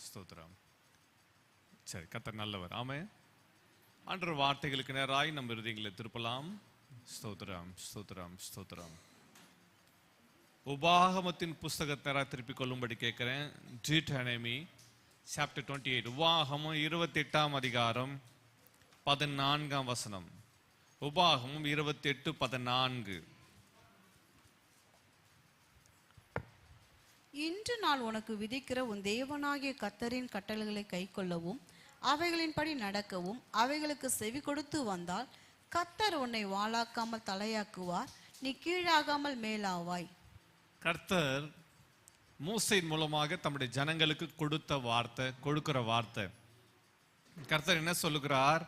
ஸ்தோத்திரம். சரி, கர்த்தர் நல்லவர். ஆமென். ஆண்டவர் வார்த்தைகளுக்கு நேராய் நம்ம இருதயங்களை திருப்பலாம். ஸ்தோத்திரம், ஸ்தோத்திரம், ஸ்தோத்திரம். உபாகமத்தின் புஸ்தகத்தை திருப்பிக் கொள்ளும்படி கேட்கிறேன். Deuteronomy chapter 28. உபாகமம் 28ஆம் அதிகாரம் 14ஆம் வசனம். உபாகமம் 28:14. இன்று நான் உனக்கு விதிக்கிற உன் தேவனாகிய கர்த்தரின் கட்டளைகளை கைக்கொள்ளவும் அவைகளின்படி நடக்கவும் அவைகளுக்கு செவி கொடுத்து வந்தால் கர்த்தர் உன்னை வாளாக்காமல் தலையாக்குவார், நீ கீழாகாமல் மேலாவாய். கர்த்தர் மூசையின் மூலமாக தம்முடைய ஜனங்களுக்கு கொடுக்கிற வார்த்தை. கர்த்தர் என்ன சொல்லுகிறார்?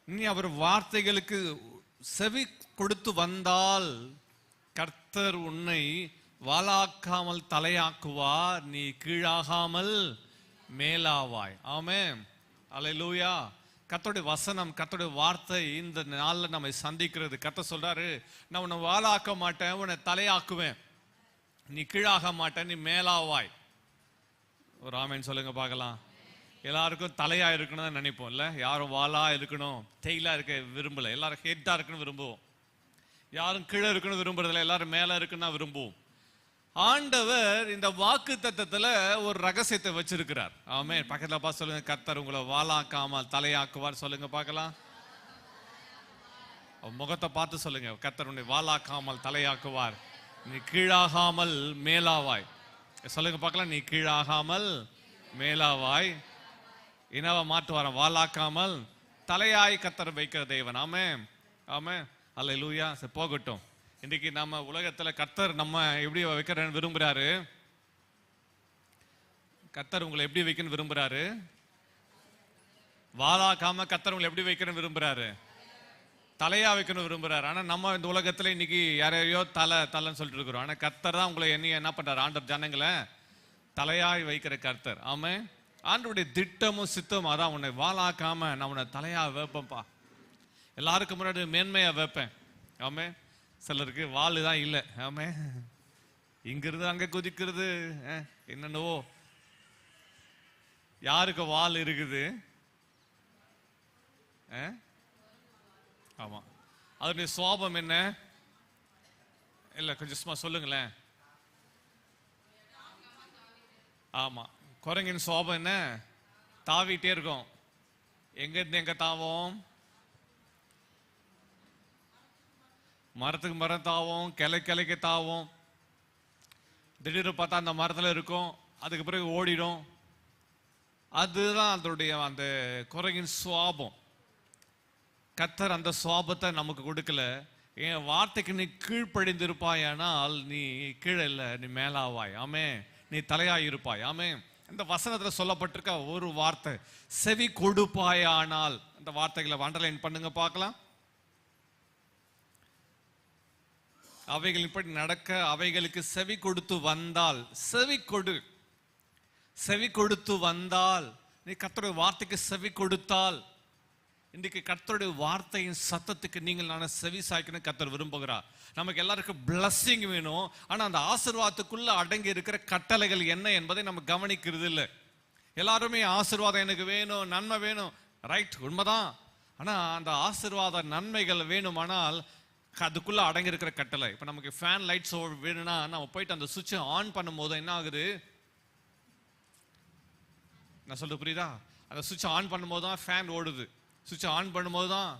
நீ அவர் வார்த்தைகளுக்கு செவி கொடுத்து வந்தால் கர்த்தர் உன்னை வாளாக்காமல் தலையாக்குவார், நீ கீழாகாமல் மேலாவாய். ஆமென். அல்லேலூயா. கர்த்தருடைய வசனம், கர்த்தருடைய வார்த்தை இந்த நாள்ல நம்மை சந்திக்கிறது. கர்த்தர் சொல்றாரு, நான் உன்னை வாளாக்க மாட்டேன், உன்னை தலையாக்குவேன், நீ கீழாக மாட்டேன், நீ மேலாவாய். ஒரு ஆமென் சொல்லுங்க பார்க்கலாம். எல்லாருக்கும் தலையா இருக்கணும் தான் நினைப்போம் இல்ல? யாரும் வாளா இருக்கணும், டெய்லா இருக்க விரும்பல. எல்லாரும் ஹெட்டா இருக்குன்னு விரும்புவோம். யாரும் கீழே இருக்கணும் விரும்புறதில்ல, எல்லாரும் மேல இருக்குன்னு விரும்புவோம். ஆண்டவர் இந்த வாக்கு தத்தத்துல ஒரு ரகசியத்தை வச்சிருக்கிறார். ஆமென். பக்கத்துல பார்த்து சொல்லுங்க, கர்த்தர் உங்களை வாளாக்காமல் தலையாக்குவார். சொல்லுங்க பார்க்கலாம். முகத்தை பார்த்து சொல்லுங்க, கர்த்தர் உன்னை வாளாக்காமல் தலையாக்குவார், நீ கீழாகாமல் மேலாவாய். சொல்லுங்க பார்க்கலாம், நீ கீழாகாமல் மேலாவாய். என்னவா மாற்றுவார? வாளாக்காமல் தலையாய் கர்த்தர் வைக்கிற தேவன். ஆமென், ஆமென், அல்லேலூயா. சரி, போகட்டும். இன்னைக்கு நம்ம உலகத்துல கர்த்தர் நம்ம எப்படி வைக்கிறேன்னு விரும்புறாரு? கர்த்தர் உங்களை எப்படி வைக்கணும்னு விரும்புறாரு? வாளாக்காம கர்த்தர் உங்களை எப்படி வைக்கணும்னு விரும்புறாரு? தலையா வைக்கணும் விரும்புறாரு. ஆனா நம்ம இந்த உலகத்துல இன்னைக்கு யாரையோ தலைன்னு சொல்லிட்டு இருக்கிறோம். ஆனா கர்த்தர் தான் உங்களை என்ன பண்றாரு? ஆண்டவர் ஜனங்களை தலையாய் வைக்கிற கர்த்தர். ஆமே. ஆண்டவருடைய திட்டமும் சித்தமும் அதான், உன்னை வாளாக்காம நான் உன்னை தலையா வைப்பேன்ப்பா, எல்லாருக்கும் முன்னாடி மேன்மையா வைப்பேன். ஆமே. சிலருக்கு வாள் தான் இல்லை. ஆமே. இங்கிருந்து அங்க குதிக்கிறது என்னன்னவோ. யாருக்கு வாள் இருக்குது? ஆமா. அதனுடைய சுவாபம் என்ன? இல்ல, கொஞ்சம் சும்மா சொல்லுங்களேன். ஆமா, குரங்கின் சுவாபம் என்ன? தாவிட்டே இருக்கும். எங்க இருந்து எங்க தாவும்? மரத்துக்கு மரம் தாவும், கிளைக்கு தாவும். திடீர்னு பார்த்தா அந்த மரத்துல இருக்கும், அதுக்கு பிறகு ஓடிடும். அதுதான் அதனுடைய அந்த குரங்கின் சுவாபம். கர்த்தர் அந்த சுவாபத்தை நமக்கு கொடுக்கல. என் வார்த்தைக்கு நீ கீழ்ப்படிந்திருப்பாயானால் நீ கீழே இல்லை, நீ மேலாவாய். ஆமே. நீ தலையாய் இருப்பாய். ஆமே. இந்த வசனத்துல சொல்லப்பட்டிருக்க ஒரு வார்த்தை, செவி கொடுப்பாயானால். அந்த வார்த்தைகளை அண்டர்லைன் பண்ணுங்க பார்க்கலாம். அவைகளின்படி நடக்க அவைகளுக்கு செவி கொடுத்து வந்தால். செவி கொடுத்து வந்தால், நீ கர்த்தருடைய வார்த்தைக்கு செவி கொடுத்தால். இன்றைக்கு கர்த்தருடைய வார்த்தையின் சத்தத்துக்கு நீங்கள் நான் செவி சாய்க்கணும் கர்த்தர் விரும்புகிறார். நமக்கு எல்லாருக்கும் பிளஸ்ஸிங் வேணும். ஆனா அந்த ஆசீர்வாதத்துக்குள்ள அடங்கி இருக்கிற கட்டளைகள் என்ன என்பதை நம்ம கவனிக்கிறது இல்லை. எல்லாருமே ஆசீர்வாதம் எனக்கு வேணும், நன்மை வேணும், ரைட், உண்மைதான். ஆனா அந்த ஆசீர்வாத நன்மைகள் வேணுமானால் அதுக்குள்ள அடங்கி இருக்கிற கட்டளை. இப்ப நமக்கு ஃபேன் லைட்ஸ் வேணும்னா நம்ம போயிட்டு அந்த சுவிட்சை ஆன் பண்ணும் போது என்ன ஆகுது? நான் சொல்றது புரியுதா? அந்த சுவிட்சை ஆன் பண்ணும்போது தான் ஃபேன் ஓடுது. சுவிட்சை ஆன் பண்ணும்போது தான்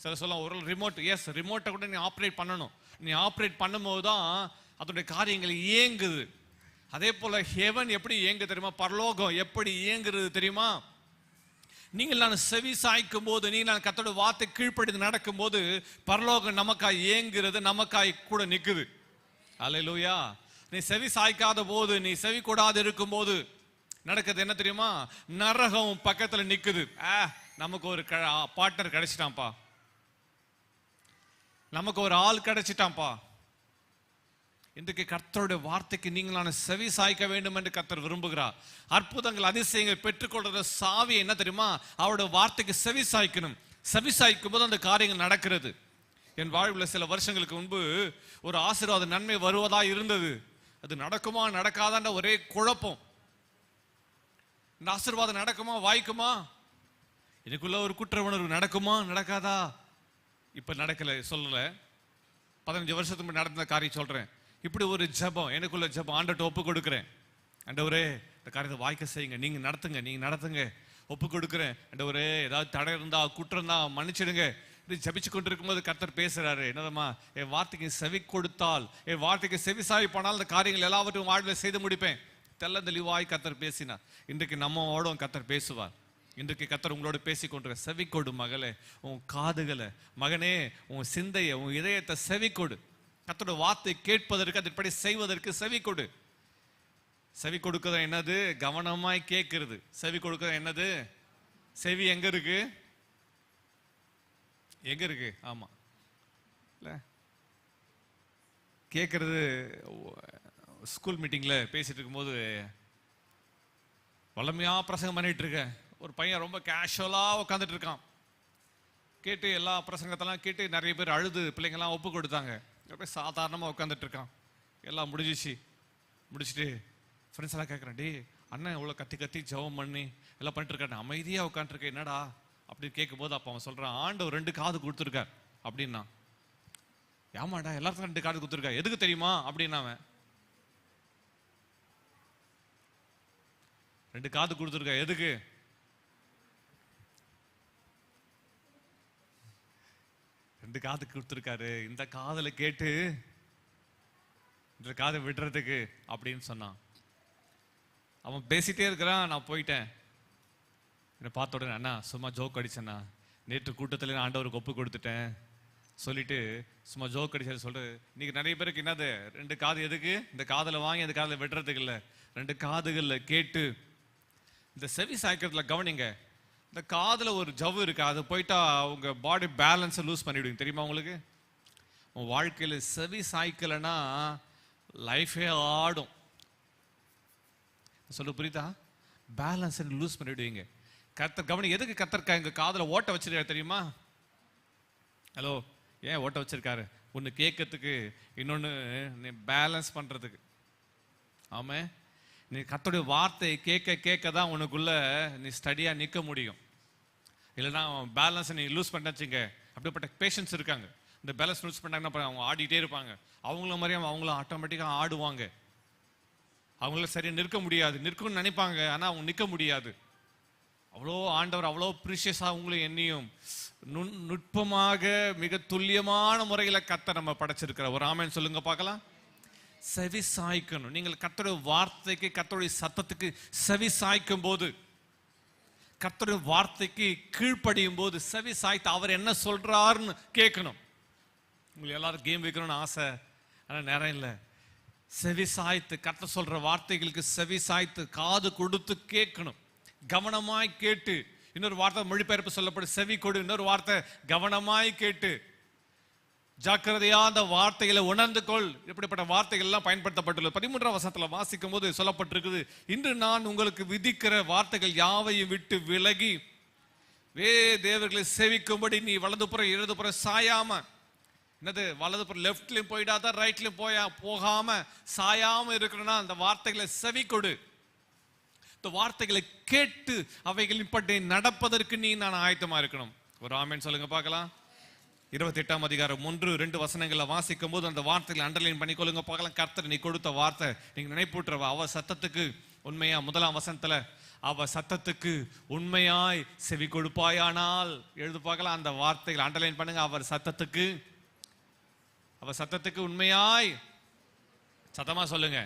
சில சொல்ல ஒரு ரிமோட், எஸ், ரிமோட்டை கூட நீ ஆப்ரேட் பண்ணணும். நீ ஆப்ரேட் பண்ணும்போது தான் அதோடைய காரியங்கள் இயங்குது. அதே போல ஹெவன் எப்படி இயங்கு தெரியுமா? பரலோகம் எப்படி இயங்குறது தெரியுமா? நீங்கள் நான் செவி சாய்க்கும் போது, நீங்கள் நான் கர்த்தருடைய வார்த்தை கீழ்ப்படிந்து நடக்கும் போது பரலோகம் நமக்காய் இயங்குகிறது, நமக்காய் கூட நிக்குது. அல்லேலூயா. நீ செவி சாய்க்காத போது, நீ செவி கூடாது இருக்கும் போது நடக்குது என்ன தெரியுமா? நரகம் பக்கத்துல நிக்குது. நமக்கு ஒரு பார்ட்னர் கிடைச்சிட்டான்ப்பா, நமக்கு ஒரு ஆள் கிடைச்சிட்டான்ப்பா. இன்றைக்கு கர்த்தருடைய வார்த்தைக்கு நீங்களான செவி சாய்க்க வேண்டும் என்று கர்த்தர் விரும்புகிறார். அற்புதங்கள் அதிசயங்கள் பெற்றுக்கொள்ற சாவி என்ன தெரியுமா? அவருடைய வார்த்தைக்கு செவி சாய்க்கணும். செவி சாய்க்கும் போது அந்த காரியங்கள் நடக்கிறது. என் வாழ்வில் சில வருஷங்களுக்கு முன்பு ஒரு ஆசீர்வாத நன்மை வருவதா இருந்தது. அது நடக்குமா நடக்காதான்ற ஒரே குழப்பம். இந்த ஆசீர்வாதம் நடக்குமா, வாய்க்குமா? எனக்குள்ள ஒரு குற்ற உணர்வு நடக்குமா, நடக்காதா? இப்ப நடக்கல, சொல்லல. 15 வருஷத்துக்கு முன்னாடி நடந்த காரியம் சொல்றேன். இப்படி ஒரு ஜெபம், எனக்குள்ள ஜெபம், ஆண்டவர்ட்ட ஒப்பு கொடுக்கிறேன். ஆண்டவரே, இந்த காரியத்தை வாய்க்க செய்யுங்க, நீங்க நடத்துங்க, ஒப்பு கொடுக்கிறேன். ஆண்டவரே, ஏதாவது தடை இருந்தா, குற்றம் இருந்தா மன்னிச்சிடுங்க. இது ஜபிச்சு கொண்டிருக்கும் போது கர்த்தர் பேசுறாரு, என்னதமா, என் வார்த்தைக்கு செவி கொடுத்தால், என் வார்த்தைக்கு செவி சாய் போனால் அந்த காரியங்கள் எல்லாவற்றையும் வாழ்வில் செய்து முடிப்பேன். தெல்ல தெளிவாய் கர்த்தர் பேசினார். இன்றைக்கு நம்மோட கர்த்தர் பேசுவார். இன்றைக்கு கர்த்தர் உங்களோட பேசி கொண்டு, செவி கொடு மகளே, உன் காதுகளை, மகனே உன் சிந்தையை, உன் இதயத்தை செவி கொடு. கர்த்தரோட வார்த்தை கேட்பதற்கு, அதன்படி செய்வதற்கு செவி கொடு. செவி கொடுக்கிறது என்னது? கவனமாய் கேட்கிறது. செவி கொடுக்கிறது என்னது? செவி எங்க இருக்கு? எங்க இருக்கு? ஆமா, இல்ல கேட்கறது. ஸ்கூல் மீட்டிங்ல பேசிட்டு இருக்கும்போது வளமையா பிரசங்கம் பண்ணிட்டு இருக்க ஒரு பையன் ரொம்ப கேஷுவலா உட்காந்துட்டு இருக்கான். கேட்டு எல்லா பிரசங்கத்தெல்லாம் கேட்டு நிறைய பேர் அழுது பிள்ளைங்கெல்லாம் ஒப்பு கொடுத்தாங்க. சாதாரணமா உட்காந்துட்டு இருக்கான். எல்லாம் முடிச்சுட்டு ஃப்ரெண்ட்ஸ் எல்லாம் கேட்குறேன், டே அண்ணன் இவ்வளோ கத்தி ஜெபம் பண்ணி எல்லாம் பண்ணிட்டு இருக்காரு, அமைதியாக உட்காந்துருக்கேன், என்னடா அப்படின்னு கேட்கும்போது அப்போ அவன் சொல்கிறான், ஆண்டவர் 2 காது கொடுத்துருக்கார் அப்படின்னா. ஏமாடா, எல்லாருக்கும் 2 காது கொடுத்துருக்கா, எதுக்கு தெரியுமா அப்படின்னா. அவன் 2 காது கொடுத்துருக்கா, எதுக்கு? ரெண்டு காது கொடுத்துருக்காரு, இந்த காதலை கேட்டு இந்த காதை விடுறதுக்கு அப்படின்னு சொன்னான். அவன் பேசிட்டே இருக்கிறான். நான் போயிட்டேன். என்னை பார்த்த உடனே, அண்ணா சும்மா ஜோக் அடிச்சேண்ணா, நேற்று கூட்டத்தில் நான் ஆண்டவருக்கு ஒப்பு கொடுத்துட்டேன் சொல்லிட்டு சும்மா ஜோக் அடிச்சு சொல்றது. இன்னைக்கு நிறைய பேருக்கு என்னது, 2 காது எதுக்கு? இந்த காதலை வாங்கி அந்த காதலை விடுறதுக்கு இல்லை, 2 காதுகள்ல கேட்டு இந்த செவி சாய்க்கிறதுல கவனிங்க. இந்த காதுல ஒரு ஜவ்வு இருக்கு, அது போயிட்டா உங்க பாடி பேலன்ஸை லூஸ் பண்ணிவிடுங்க, தெரியுமா உங்களுக்கு? உன் வாழ்க்கையில செவி சாய்க்கலைன்னா லைஃபே ஆடும். சொல்ல புரியுதா? பேலன்ஸ் லூஸ் பண்ணிவிடுவீங்க. கர்த்தர் கவனி, எதுக்கு கர்த்தர் எங்க காதுல ஓட்ட வச்சிருக்காரு தெரியுமா? ஹலோ, ஏன் ஓட்ட வச்சிருக்காரு? ஒன்னு கேட்கறதுக்கு, இன்னொன்னு நீ பேலன்ஸ் பண்றதுக்கு. ஆமா, நீ கர்த்தருடைய வார்த்தையை கேட்க தான் உனக்குள்ள நீ ஸ்டடியா நிக்க முடியும். இல்லைன்னா பேலன்ஸ் நீ லூஸ் பண்ணாச்சுங்க. அப்படிப்பட்ட பேஷன்ஸ் இருக்காங்க, இந்த பேலன்ஸ் லூஸ் பண்ணாங்கன்னா அவங்க ஆடிட்டே இருப்பாங்க. அவங்கள மாதிரியும் அவங்களும் ஆட்டோமேட்டிக்காக ஆடுவாங்க. அவங்கள சரியா நிற்க முடியாது, நிற்கணும்னு நினைப்பாங்க, ஆனா அவங்க நிற்க முடியாது. அவ்வளோ ஆண்டவர் அவ்வளோ ப்ரீஷியஸாக உங்களையும் என்னையும் நுட்பமாக மிக துல்லியமான முறையில் கர்த்தர் நம்ம படைச்சிருக்கிற ஒரு ஆமென் சொல்லுங்க பார்க்கலாம். செவி சாய்க்கணும். நீங்கள் கர்த்தருடைய வார்த்தைக்கு, கர்த்தருடைய சத்தத்துக்கு செவி சாய்க்கும் போது, கர்த்தருடைய வார்த்தைக்கு கீழ்ப்படியும் போது, செவி சாய்த்து அவர் என்ன சொல்றாருன்னு கேட்கணும். உங்களுக்கு எல்லாரும் கேம் வைக்கணும்னு ஆசை, ஆனால் நேரம் இல்லை. செவி சாய்த்து கர்த்தர் சொல்ற வார்த்தைகளுக்கு செவி சாய்த்து காது கொடுத்து கேட்கணும். கவனமாய் கேட்டு, இன்னொரு வார்த்தை மொழிபெயர்ப்பு சொல்லப்படும், செவி கொடு. இன்னொரு வார்த்தை கவனமாய் கேட்டு, ஜாக்கிரதையா அந்த வார்த்தைகளை உணர்ந்து கொள். இப்படிப்பட்ட வார்த்தைகள் எல்லாம் பயன்படுத்தப்பட்டுள்ளது. 13ஆம் வசனத்துல வாசிக்கும் போது சொல்லப்பட்டிருக்குது, இன்று நான் உங்களுக்கு விதிக்கிற வார்த்தைகள் யாவையும் விட்டு விலகி தேவர்களை சேவிக்கும்படி நீ வலதுபுறம் இடதுபுறம் சாயாம, என்னது வலதுபுறம் லெஃப்ட்லயும் போயிடாத, ரைட்லயும் போகாம சாயாம இருக்கணும்னா அந்த வார்த்தைகளை செவி கொடு. இந்த வார்த்தைகளை கேட்டு அவைகளின் படி நடப்பதற்கு நீ நான் ஆயத்தமா இருக்கணும். ஒரு ஆமென் சொல்லுங்க பார்க்கலாம். 28ஆம் அதிகாரம் 1-2 வசனங்களை வாசிக்கும் போது அந்த வார்த்தைகளை அண்டர்லைன் பண்ணிக்கொள்ளுங்க பார்க்கலாம். கர்த்தர் நீ கொடுத்த வார்த்தை நீங்க நினைப்பூட்டுறவா, அவ சத்தத்துக்கு உண்மையா, 1ஆம் வசனத்துல அவ சத்தத்துக்கு உண்மையாய் செவி கொடுப்பாயானால், எழுது பார்க்கலாம். அந்த வார்த்தைகளை அண்டர்லைன் பண்ணுங்க. அவ சத்தத்துக்கு உண்மையாய், சத்தமா சொல்லுங்க.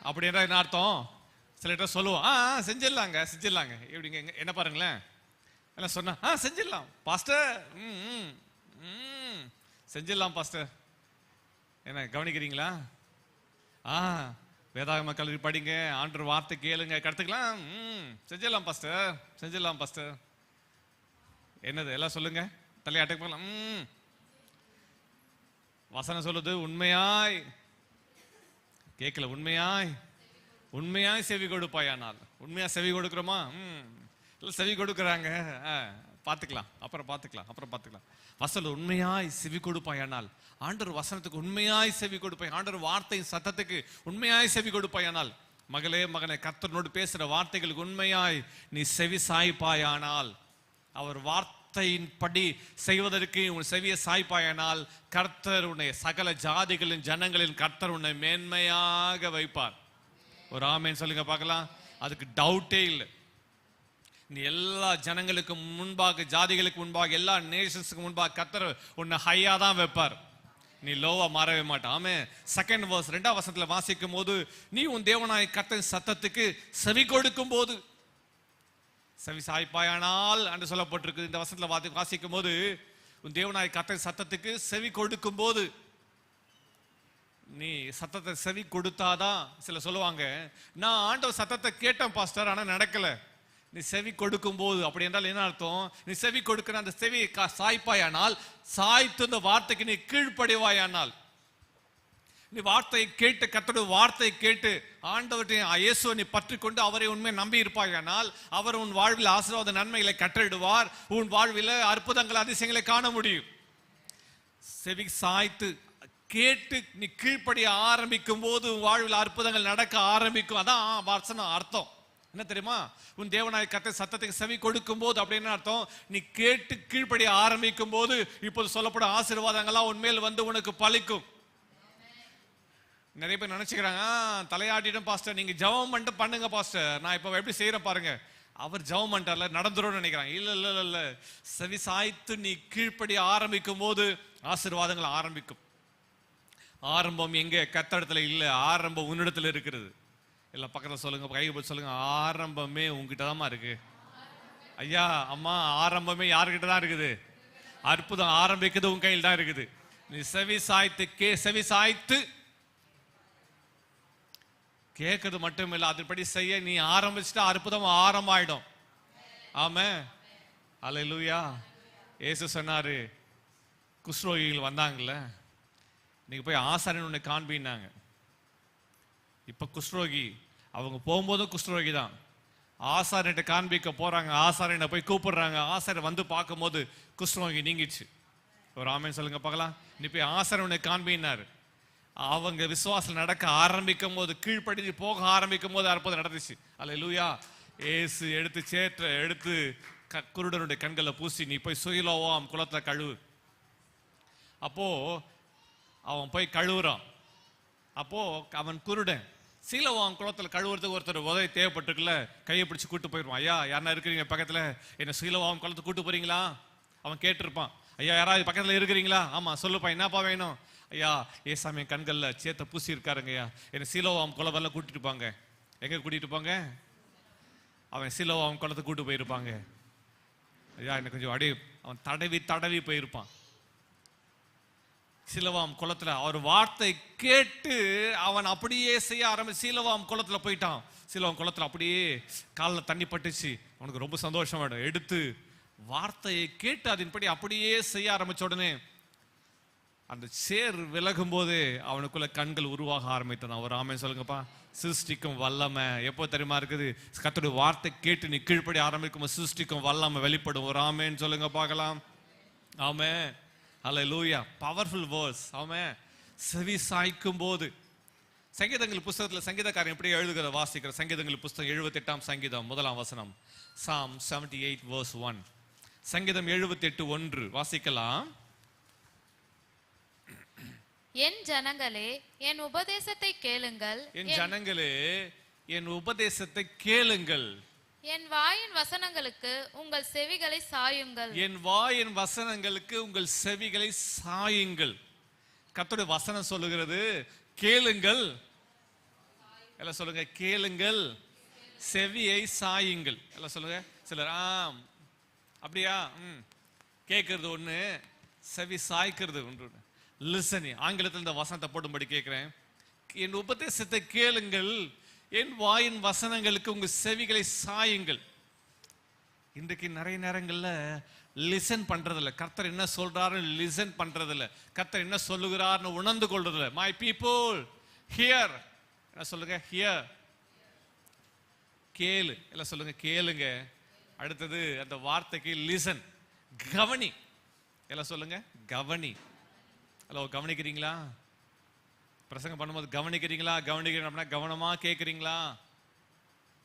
அப்படின்ற என்ன அர்த்தம்? சில இடத்துல சொல்லுவோம், செஞ்சிடலாங்க எப்படிங்க, என்ன பாருங்களேன், எல்லாம் சொன்னா செஞ்சிடலாம் பாஸ்டர், செஞ்சிடலாம் பாஸ்டர். என்ன கவனிக்கிறீங்களா? வேதாகம கல்லூரி படிங்க, ஆண்டவர் வார்த்தை கேளுங்க, கற்றுக்கலாம், செஞ்சிடலாம் பாஸ்டர். என்னது எல்லாம் சொல்லுங்க, தலையாட்ட போகலாம். வசனம் சொல்லுது உண்மையாய் கேட்கல, உண்மையாய் செவி கொடுப்பாயானால். உண்மையா செவி கொடுக்கிறோமா? இல்லை செவி கொடுக்குறாங்க, அப்புறம் பார்த்துக்கலாம். வசனம் உண்மையாய் செவி கொடுப்பாயானால், ஆண்டவர் வசனத்துக்கு உண்மையாய் செவி கொடுப்பாய், ஆண்டவர் வார்த்தை சத்தத்துக்கு உண்மையாய் செவி கொடுப்பாயானால் மகளே மகனே, கர்த்தரோடு பேசுற வார்த்தைகளுக்கு உண்மையாய் நீ செவி சாய்ப்பாயானால், அவர் வார்த்தையின்படி செய்வதற்கு உன் செவியை சாய்ப்பாயானால், கர்த்தர் உன்னை சகல ஜாதிகளின் ஜனங்களின் கர்த்தர் உன்னை மேன்மையாக வைப்பார். ஒரு ஆமேன் சொல்லுங்க பார்க்கலாம். அதுக்கு டவுட்டே இல்லை. நீ எல்லா ஜனங்களுக்கு முன்பாக, ஜாதிகளுக்கு முன்பாக, எல்லா நேஷன்ஸுக்கு முன்பாக கர்த்தர் உன்னை ஹையா தான் வைப்பார். நீ லோவா மாறவே மாட்டான். ஆமென். செகண்ட் வேர்ஸ் 2ஆம் வசனத்துல வாசிக்கும் போது, நீ உன் தேவனாய் கர்த்தரின் சத்தத்துக்கு செவி கொடுக்கும் போது, செவி சாய்ப்பாயானால் என்று சொல்லப்பட்டிருக்கு. இந்த வசனத்துல வாசிக்கும் போது, உன் தேவனாய் கர்த்தரின் சத்தத்துக்கு செவி கொடுக்கும் போது, நீ சத்தத்தை செவி கொடுத்தாதான். சில சொல்லுவாங்க, நான் ஆண்டவர் சத்தத்தை கேட்டேன் பாஸ்டர், ஆனா நடக்கல. நீ செவி கொடுக்கும் போது, அப்படி என்றால் என்ன அர்த்தம்? நீ செவி கொடுக்கிற அந்த செவி சாய்ப்பாயானால், சாய்த்து இந்த வார்த்தைக்கு நீ கீழ்ப்படிவாயானால், நீ வார்த்தையை கேட்டு, கர்த்தருடைய வார்த்தையை கேட்டு ஆண்டவருடைய இயேசுவை நீ பற்றி கொண்டு அவரை உண்மை நம்பி இருப்பாயானால், அவர் உன் வாழ்வில் ஆசீர்வாத நன்மைகளை கட்டளிடுவார். உன் வாழ்வில் அற்புதங்கள் அதிசயங்களை காண முடியும். செவி சாய்த்து கேட்டு நீ கீழ்ப்படிய ஆரம்பிக்கும் போது வாழ்வில் அற்புதங்கள் நடக்க ஆரம்பிக்கும். அதான் வசனம் அர்த்தம். என்ன தெரியுமா? உன் தேவனாய் கர்த்தர் சத்தத்துக்கு செவி கொடுக்கும் போது அப்படின்னு அர்த்தம். நீ கேட்டு கீழ்ப்படிய ஆரம்பிக்கும் போது இப்போது சொல்லப்படும் ஆசீர்வாதங்கள்லாம் உன்மேல் வந்து உனக்கு பலிக்கும். நிறைய பேர் நினைச்சுக்கிறாங்க, தலையாட்டிடும் பாஸ்டர், நீங்க ஜெபம் பண்ணிட்டு பண்ணுங்க பாஸ்டர், நான் இப்ப எப்படி செய்யற பாருங்க. அவர் ஜெபம் பண்ணிட்டார்ல, நடந்துரும் நினைக்கிறாங்க. இல்ல இல்ல இல்ல, செவி சாய்த்து நீ கீழ்ப்படிய ஆரம்பிக்கும் போது ஆசீர்வாதங்கள் ஆரம்பிக்கும். ஆரம்பம் எங்க? கர்த்தரிடத்துல இல்ல, ஆரம்பம் உன்னிடத்துல இருக்கிறது. எல்லாம் பக்கத்துல சொல்லுங்க, கையை போட்டு சொல்லுங்க, ஆரம்பமே உங்ககிட்ட தான் இருக்கு. ஐயா அம்மா, ஆரம்பமே யாருக்கிட்ட தான் இருக்குது? அற்புதம் ஆரம்பிக்குது உன் கையில் தான் இருக்குது. நீ செவி சாய்த்து செவி சாய்த்து கேட்கறது மட்டும் இல்லை, அதன்படி செய்ய நீ ஆரம்பிச்சுட்டா அற்புதம் ஆரம்பமாயிடும். ஆமென். அல்லேலூயா. இயேசு சொன்னாரு, குஷ்ரோகிகள் வந்தாங்கல்ல, நீங்க போய் ஆசாரியன் உன்னை காண்பினாங்க. இப்ப குஷ்ரோகி, அவங்க போகும்போதும் குஷ்ரோகி தான். ஆசாரியன்ட்ட காண்பிக்க போறாங்க, ஆசாரியனை போய் கூப்பிடுறாங்க. ஆசாரியர் வந்து பார்க்கும் போது குஷ்ரோகி நீங்கிச்சு. ஒரு ஆமென் சொல்லுங்க பார்க்கலாம். நீ போய் ஆசாரியன் உன்னை காண்பினாரு. அவங்க விசுவாசம் நடக்க ஆரம்பிக்கும் போது, கீழ்ப்படி போக ஆரம்பிக்கும் போது அற்புதம் நடந்துச்சு. அல்லேலூயா. ஏசு எடுத்து குருடனுடைய கண்களை பூசி, நீ போய் சுயலோவாம் குளத்துல கழுவு. அப்போ அவன் போய் கழுவுறான். அப்போ அவன் குருடன். சீலோவாம் குளத்துல கழுவுறதுக்கு ஒருத்தர் உதவி தேவைப்பட்டிருக்குல்ல, கையை பிடிச்சு கூட்டு போயிருவான். ஐயா யாரா இருக்கிறீங்க பக்கத்துல, என்ன சீலோவாம் குளத்துக்கு கூட்டு போறீங்களா? அவன் கேட்டிருப்பான். ஐயா யாராவது பக்கத்துல இருக்கிறீங்களா? ஆமா சொல்லுப்பா, என்னப்பா வேணும்? ஐயா ஏசாமி கண்கள்ல சேத்த பூசி இருக்காருங்க ஐயா, என்ன சீலோவாம் குளவெல்லாம் கூட்டிட்டு போங்க. எங்க கூட்டிட்டு போங்க? அவன் சீலோவாம் குளத்தை கூட்டு போயிருப்பாங்க. ஐயா என்ன கொஞ்சம் அடி, அவன் தடவி போயிருப்பான். சீலோவாம் குளத்துல அவர் வார்த்தை கேட்டு அவன் அப்படியே செய்ய ஆரம்பிச்சு சீலோவாம் குளத்துல போயிட்டான். சீலோவாம் குளத்துல அப்படியே காலில் தண்ணி பட்டுச்சு. அவனுக்கு ரொம்ப சந்தோஷம் ஆயிடும். எடுத்து வார்த்தையை கேட்டு அதன்படி அப்படியே செய்ய ஆரம்பிச்ச உடனே அந்த சேர் விலகும் போது அவனுக்குள்ள கண்கள் உருவாக ஆரம்பித்தான். அவர் ஆமென் சொல்லுங்கப்பா. சிருஷ்டிக்கும் வல்லமை எப்போ தெரியுமா இருக்குது? கர்த்தருடைய வார்த்தை கேட்டு நீ கீழ்ப்படி ஆரம்பிக்கும் சிருஷ்டிக்கும் வல்லமை வெளிப்படும். ஒரு ஆமென் சொல்லுங்க பார்க்கலாம். Amen. Hallelujah. Powerful verse. Amen. செவி சாய்க்கும் போது. சங்கீதங்கள் புஸ்தகத்துல சங்கீதக்காரன் எப்படி எழுதுகிற வாசிக்கிற சங்கீதங்கள் புஸ்தகம் 78ஆம் சங்கீதம் 1ஆம் வசனம். Psalm 78 verse 1. சங்கீதம் 78:1 வாசிக்கலாம். என் ஜனங்களே என் உபதேசத்தை கேளுங்கள், என் ஜனங்களே என் உபதேசத்தை கேளுங்கள், என் வாயின் வசனங்களுக்கு உங்கள் செவிகளை சாயுங்கள். என் வாயின் வசனங்களுக்கு உங்கள் செவிகளை சாயுங்கள். கர்த்தருடைய வசனம் சொல்லுகிறது கேளுங்கள். எல்லாம் சொல்லுங்க, கேளுங்கள், செவியை சாயுங்கள். எல்லாம் சொல்லுங்க. சிலர் அப்படியா, கேட்கறது ஒண்ணு, செவி சாய்க்கிறது ஒன்று. லிசனி. ஆங்கிலத்தில் இந்த வசனத்தை போடும்படி கேட்கிறேன். என் உபதேசத்தை கேளுங்கள், என் வாயின் வசனங்களுக்கு உங்க செவிகளை சாயுங்கள். இன்றைக்கு நிறைய நேரங்கள்ல லிசன் பண்றதில்ல. கர்த்தர் என்ன சொல்றாரு லிசன் பண்றதில்ல. கர்த்தர் என்ன சொல்லுகிறார்னு உணர்ந்து கொள்றதில்ல. My people here. என்ன சொல்லுங்க? ஹியர். கேளு. எல்லாம் சொல்லுங்க, கேளுங்க. அடுத்தது அந்த வார்த்தைக்கு லிசன், கவனி. எல்லாம் சொல்லுங்க, கவனி. ஹலோ, கவனிக்கிறீங்களா? பிரசங்கம் பண்ணும்போது கவனிக்கிறீங்களா? அப்படின்னா கவனமா கேட்குறீங்களா?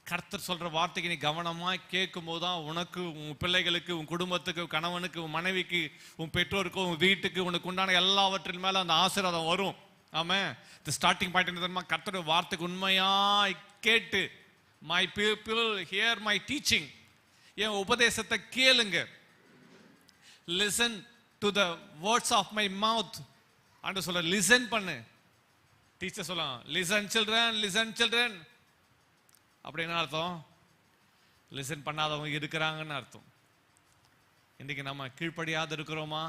கர்த்தர் சொல்ற வார்த்தைக்கு நீ கவனமா கேட்கும் போதுதான் உனக்கு, உன் பிள்ளைகளுக்கு, உன் குடும்பத்துக்கு, கணவனுக்கு, உன் மனைவிக்கு, உன் பெற்றோருக்கு, உன் வீட்டுக்கு, உனக்கு உண்டான எல்லாவற்றின் மேல அந்த ஆசீர்வாதம் வரும். ஆமென். தி ஸ்டார்டிங் பாயிண்ட் என்ன தெரியுமா? கர்த்தருடைய வார்த்தைக்கு உண்மையாய் கேட்டு, my people hear my teaching, என் உபதேசத்தை கேளுங்க. Listen to the words of my mouth. And சொல்ற லிசன் பண்ணு. டீச்சர் சொல்லலாம், லிசன் சில்ட்ரன், லிசன் சில்ட்ரன். அப்படின்னா அர்த்தம் லிசன் பண்ணாதவங்க இருக்கிறாங்கன்னு அர்த்தம். இன்னைக்கு நம்ம கீழ்ப்படியாத இருக்கிறோமா?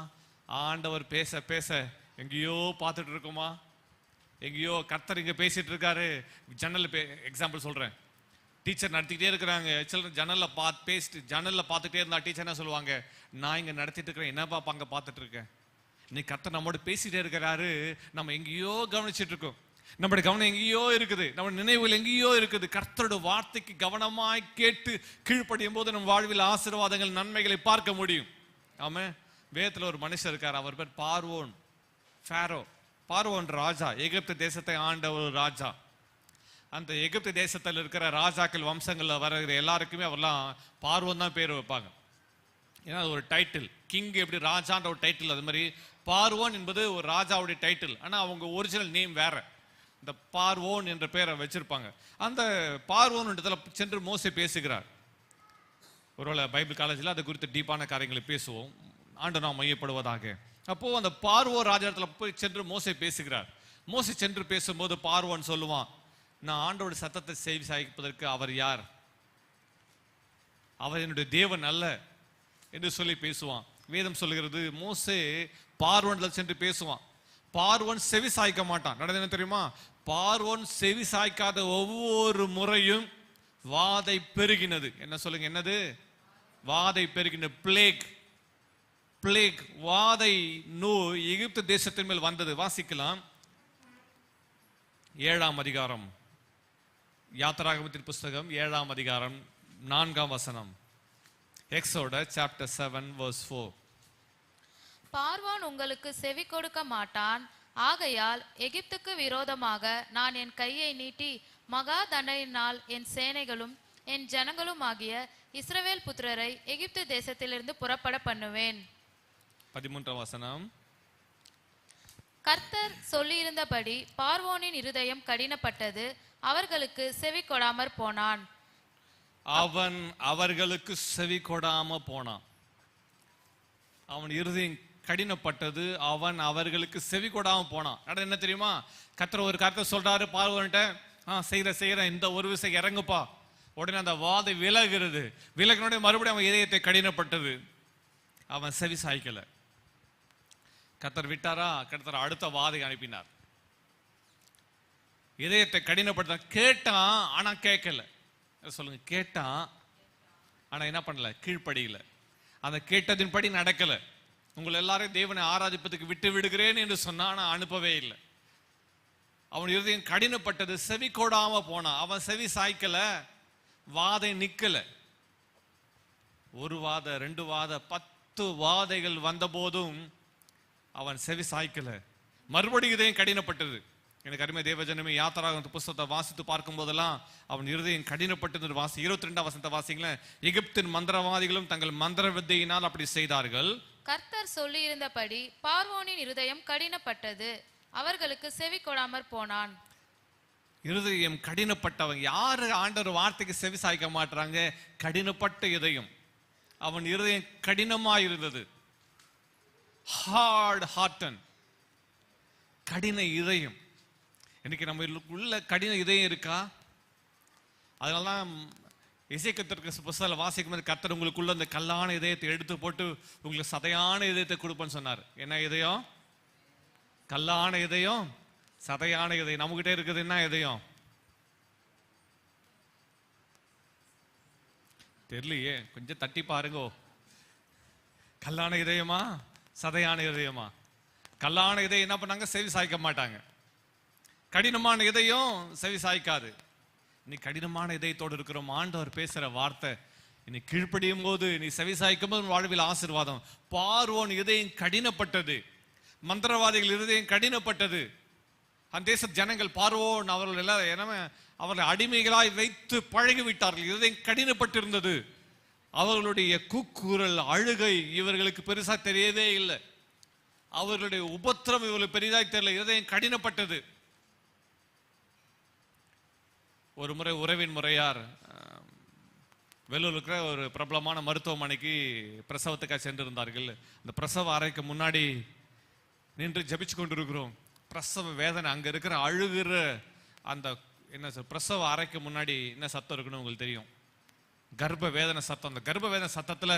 ஆண்டவர் பேச பேச எங்கேயோ பார்த்துட்டு இருக்கோமா? எங்கேயோ கர்த்தர் இங்க பேசிட்டு இருக்காரு. ஜன்னல் எக்ஸாம்பிள் சொல்றேன். டீச்சர் நடத்திக்கிட்டே இருக்கிறாங்க, சில்ட்ரன் ஜன்னல்ல பேசிட்டு ஜன்னல்ல பார்த்துட்டே இருந்தா டீச்சர் என்ன சொல்லுவாங்க? நான் இங்க நடத்திட்டு இருக்கிறேன், என்னப்பா அங்க பார்த்துட்டு இருக்கேன். இன்னைக்கு கர்த்தர் நம்மோட பேசிட்டே இருக்கிறாரு, நம்ம எங்கேயோ கவனிச்சுட்டு இருக்கோம். நம்முடைய கவனம் எங்கேயோ இருக்குது, நம்ம நினைவுகள் எங்கேயோ இருக்குது. கர்த்தருடைய வார்த்தைக்கு கவனமாய் கேட்டு கீழ்ப்படியும் போது நம்ம வாழ்வில் ஆசீர்வாதங்கள், நன்மைகளை பார்க்க முடியும். ஆமா, வேதத்துல ஒரு மனுஷர் இருக்கார், அவர் பேர் பார்வோன். ஃபாரோ. பார்வோன் ராஜா, எகிப்து தேசத்தை ஆண்ட ஒரு ராஜா. அந்த எகிப்து தேசத்தில் இருக்கிற ராஜாக்கள் வம்சங்கள்ல வருகிற எல்லாருக்குமே அவர்லாம் பார்வோன் தான் பேர் வைப்பாங்க. ஏன்னா அது ஒரு டைட்டில். கிங் எப்படி ராஜான்ற ஒரு டைட்டில், அது மாதிரி பார்வோன் என்பது ஒரு ராஜாவுடைய டைட்டில். ஆனா அவங்க ஒரிஜினல் நேம் வேற. இந்த பார்வோன் என்ற பெயரை வச்சிருப்பாங்க. அந்த பார்வோன் இடத்துல சென்று மோசே பேசுகிறார். ஒருவேளை பைபிள் காலேஜில் அது குறித்து டீப்பான காரியங்களை பேசுவோம், ஆண்டு நாம் மையப்படுவதாக. அப்போ அந்த பார்வோ ராஜாத்துல போய் சென்று மோசே பேசுகிறார். மோசே சென்று பேசும்போது பார்வோன் சொல்லுவான், நான் ஆண்டோட சத்தத்தை செவி சாய்ப்பதற்கு அவர் யார்? அவர் என்னுடைய தேவன் அல்ல என்று சொல்லி பேசுவான். வேதம் சொல்லுகிறது, மோசே பார்வோன்ல சென்று பேசுவான். பார்வோன் செவி சாய்க்க மாட்டான். நடந்தது என்ன தெரியுமா? பார்வோன் செவி சாய்க்காத ஒவ்வொரு முறையும் வாதை பெருகினது. என்ன சொல்லுங்க, என்னது? வாதை பெருகின. பிளேக். பிளேக், வாதை நோய் எகிப்து தேசத்தின் மேல் வந்தது. வாசிக்கலாம் 7ஆம் அதிகாரம், யாத்திராகமத்தின் புஸ்தகம் 7ஆம் அதிகாரம் 4ஆம் வசனம். Exodus chapter 7 verse 4. பார்வோன் உங்களுக்கு செவி கொடுக்க மாட்டான், ஆகையால் எகிப்துக்கு விரோதமாக நான் என் கையை நீட்டி மகா தண்டனையினால் என் சேனைகளும் என் ஜனங்களும் ஆகிய இஸ்ரவேல் புத்திரரை எகிப்து தேசத்திலிருந்து புறப்பட பண்ணுவேன். 13ஆம் வசனம். கர்த்தர் சொல்லியிருந்தபடி பார்வோனின் இருதயம் கடினப்பட்டது, அவர்களுக்கு செவி கொடாமற் போனான். அவன் அவர்களுக்கு செவி கொடாம போனான். அவன் இருதயம் கடினப்பட்டது, அவன் அவர்களுக்கு செவி கொடாம போனான். என்ன தெரியுமா? கர்த்தர் ஒரு கருத்தை சொல்றாரு பார்வோன்ட்ட, செய்யற இந்த ஒரு விஷயம் இறங்குப்பா. உடனே அந்த வாதை விலகுறது. விலகினோட மறுபடியும் அவன் இதயத்தை கடினப்பட்டது. அவன் செவி சாய்க்கல. கர்த்தர் விட்டாரா? கர்த்தர் அடுத்த வாதை அனுப்பினார். இதயத்தை கடினப்படுத்த கேட்டான், ஆனா கேட்கல. சொல்லுங்க, கேட்டான் ஆனா என்ன பண்ணல? கீழ்ப்படியில. அந்த கேட்டதின்படி நடக்கல. உங்களை எல்லாரையும் தேவனை ஆராதிப்பதுக்கு விட்டு விடுகிறேன் என்று சொன்னா, ஆனா அனுப்பவே இல்லை. அவன் இருதயம் கடினப்பட்டது, செவி கொடாம போனான். அவன் செவி சாய்க்கல, வாதை நிக்கல. ஒரு வாத, 2 வாத, 10 வாதைகள் வந்த போதும் அவன் செவி சாய்க்கல. மறுபடியும் இதயம் கடினப்பட்டது. எனக்கு அருமை தேவஜனமே, யாத்திராகம புஸ்தகத்தை வாசித்து பார்க்கும் போதெல்லாம் அவன் இருதயம் கடினப்பட்டது. 22ஆம் வசனத்தை வாசிங்களேன். எகிப்தின் மந்திரவாதிகளும் தங்கள் மந்திர வித்தையினால் அப்படி செய்தார்கள். கர்த்தர் சொல்லி இருந்தபடி பார்வோனின் இருதயம் கடினப்பட்டது, அவர்களுக்கு செவி கொடாமற் போனான். இருதயம் கடினப்பட்டவன் யாரு ஆண்டவர் வார்த்தைக்கு செவி சாய்க்க மாட்டாங்க? கடினப்பட்ட இதயம். அவன் இருதயம் கடினமாய் இருந்தது. ஹார்ட் ஹார்ட்டன், கடின இதயம். இன்னைக்கு நம்ம உள்ள கடின இதயம் இருக்கா? அதனாலதான் இசைக்கத்திற்கு புஸ்தகத்தில் வாசிக்கும் போது கர்த்தர் உங்களுக்குள்ள அந்த கல்லான இதயத்தை எடுத்து போட்டு உங்களுக்கு சதையான இதயத்தை கொடுப்பேன்னு சொன்னார். என்ன இதயம்? கல்லான இதயம், சதையான இதயம். நம்மகிட்ட இருக்குது என்ன இதயம்? தெரியலையே, கொஞ்சம் தட்டி பாருங்க. கல்லான இதயமா, சதையான இதயமா? கல்லான இதயம் என்ன பண்ணாங்க? செவி சாய்க்க மாட்டாங்க. கடினமான இதயம் செவி சாய்க்காது. நீ கடினமான இதயத்தோடு இருக்கிறோம். ஆண்டவர் பேசுற வார்த்தை நீ கீழ்ப்படியும் போது, நீ செவி சாய்க்கும் போது வாழ்வில் ஆசீர்வாதம். பார்வோன் இதயம் கடினப்பட்டது, மந்திரவாதிகள் இருதயம் கடினப்பட்டது. அந்த தேச ஜனங்கள் பார்வோன் அவர்கள் எல்லாம் என்ன அவர்களை அடிமைகளாய் வைத்து பழகி விட்டார்கள். இருதயம் கடினப்பட்டிருந்தது. அவர்களுடைய கூக்குரல், அழுகை இவர்களுக்கு பெருசா தெரியவே இல்லை. அவர்களுடைய உபத்திரம் இவர்களுக்கு பெரிதாய் தெரியல. இருதயம் கடினப்பட்டது. ஒரு முறை உறவின் முறையார் வெள்ளூர் இருக்கிற ஒரு பிரபலமான மருத்துவமனைக்கு பிரசவத்துக்காக சென்றிருந்தார்கள். அந்த பிரசவ அறைக்கு முன்னாடி நின்று ஜபிச்சு கொண்டிருக்கிறோம். பிரசவ வேதனை, அங்க இருக்கிற அழுகிற அந்த என்ன சார், பிரசவ அறைக்கு முன்னாடி என்ன சத்தம் இருக்குன்னு உங்களுக்கு தெரியும், கர்ப்ப வேதனை சத்தம். அந்த கர்ப்ப வேதனை சத்தத்துல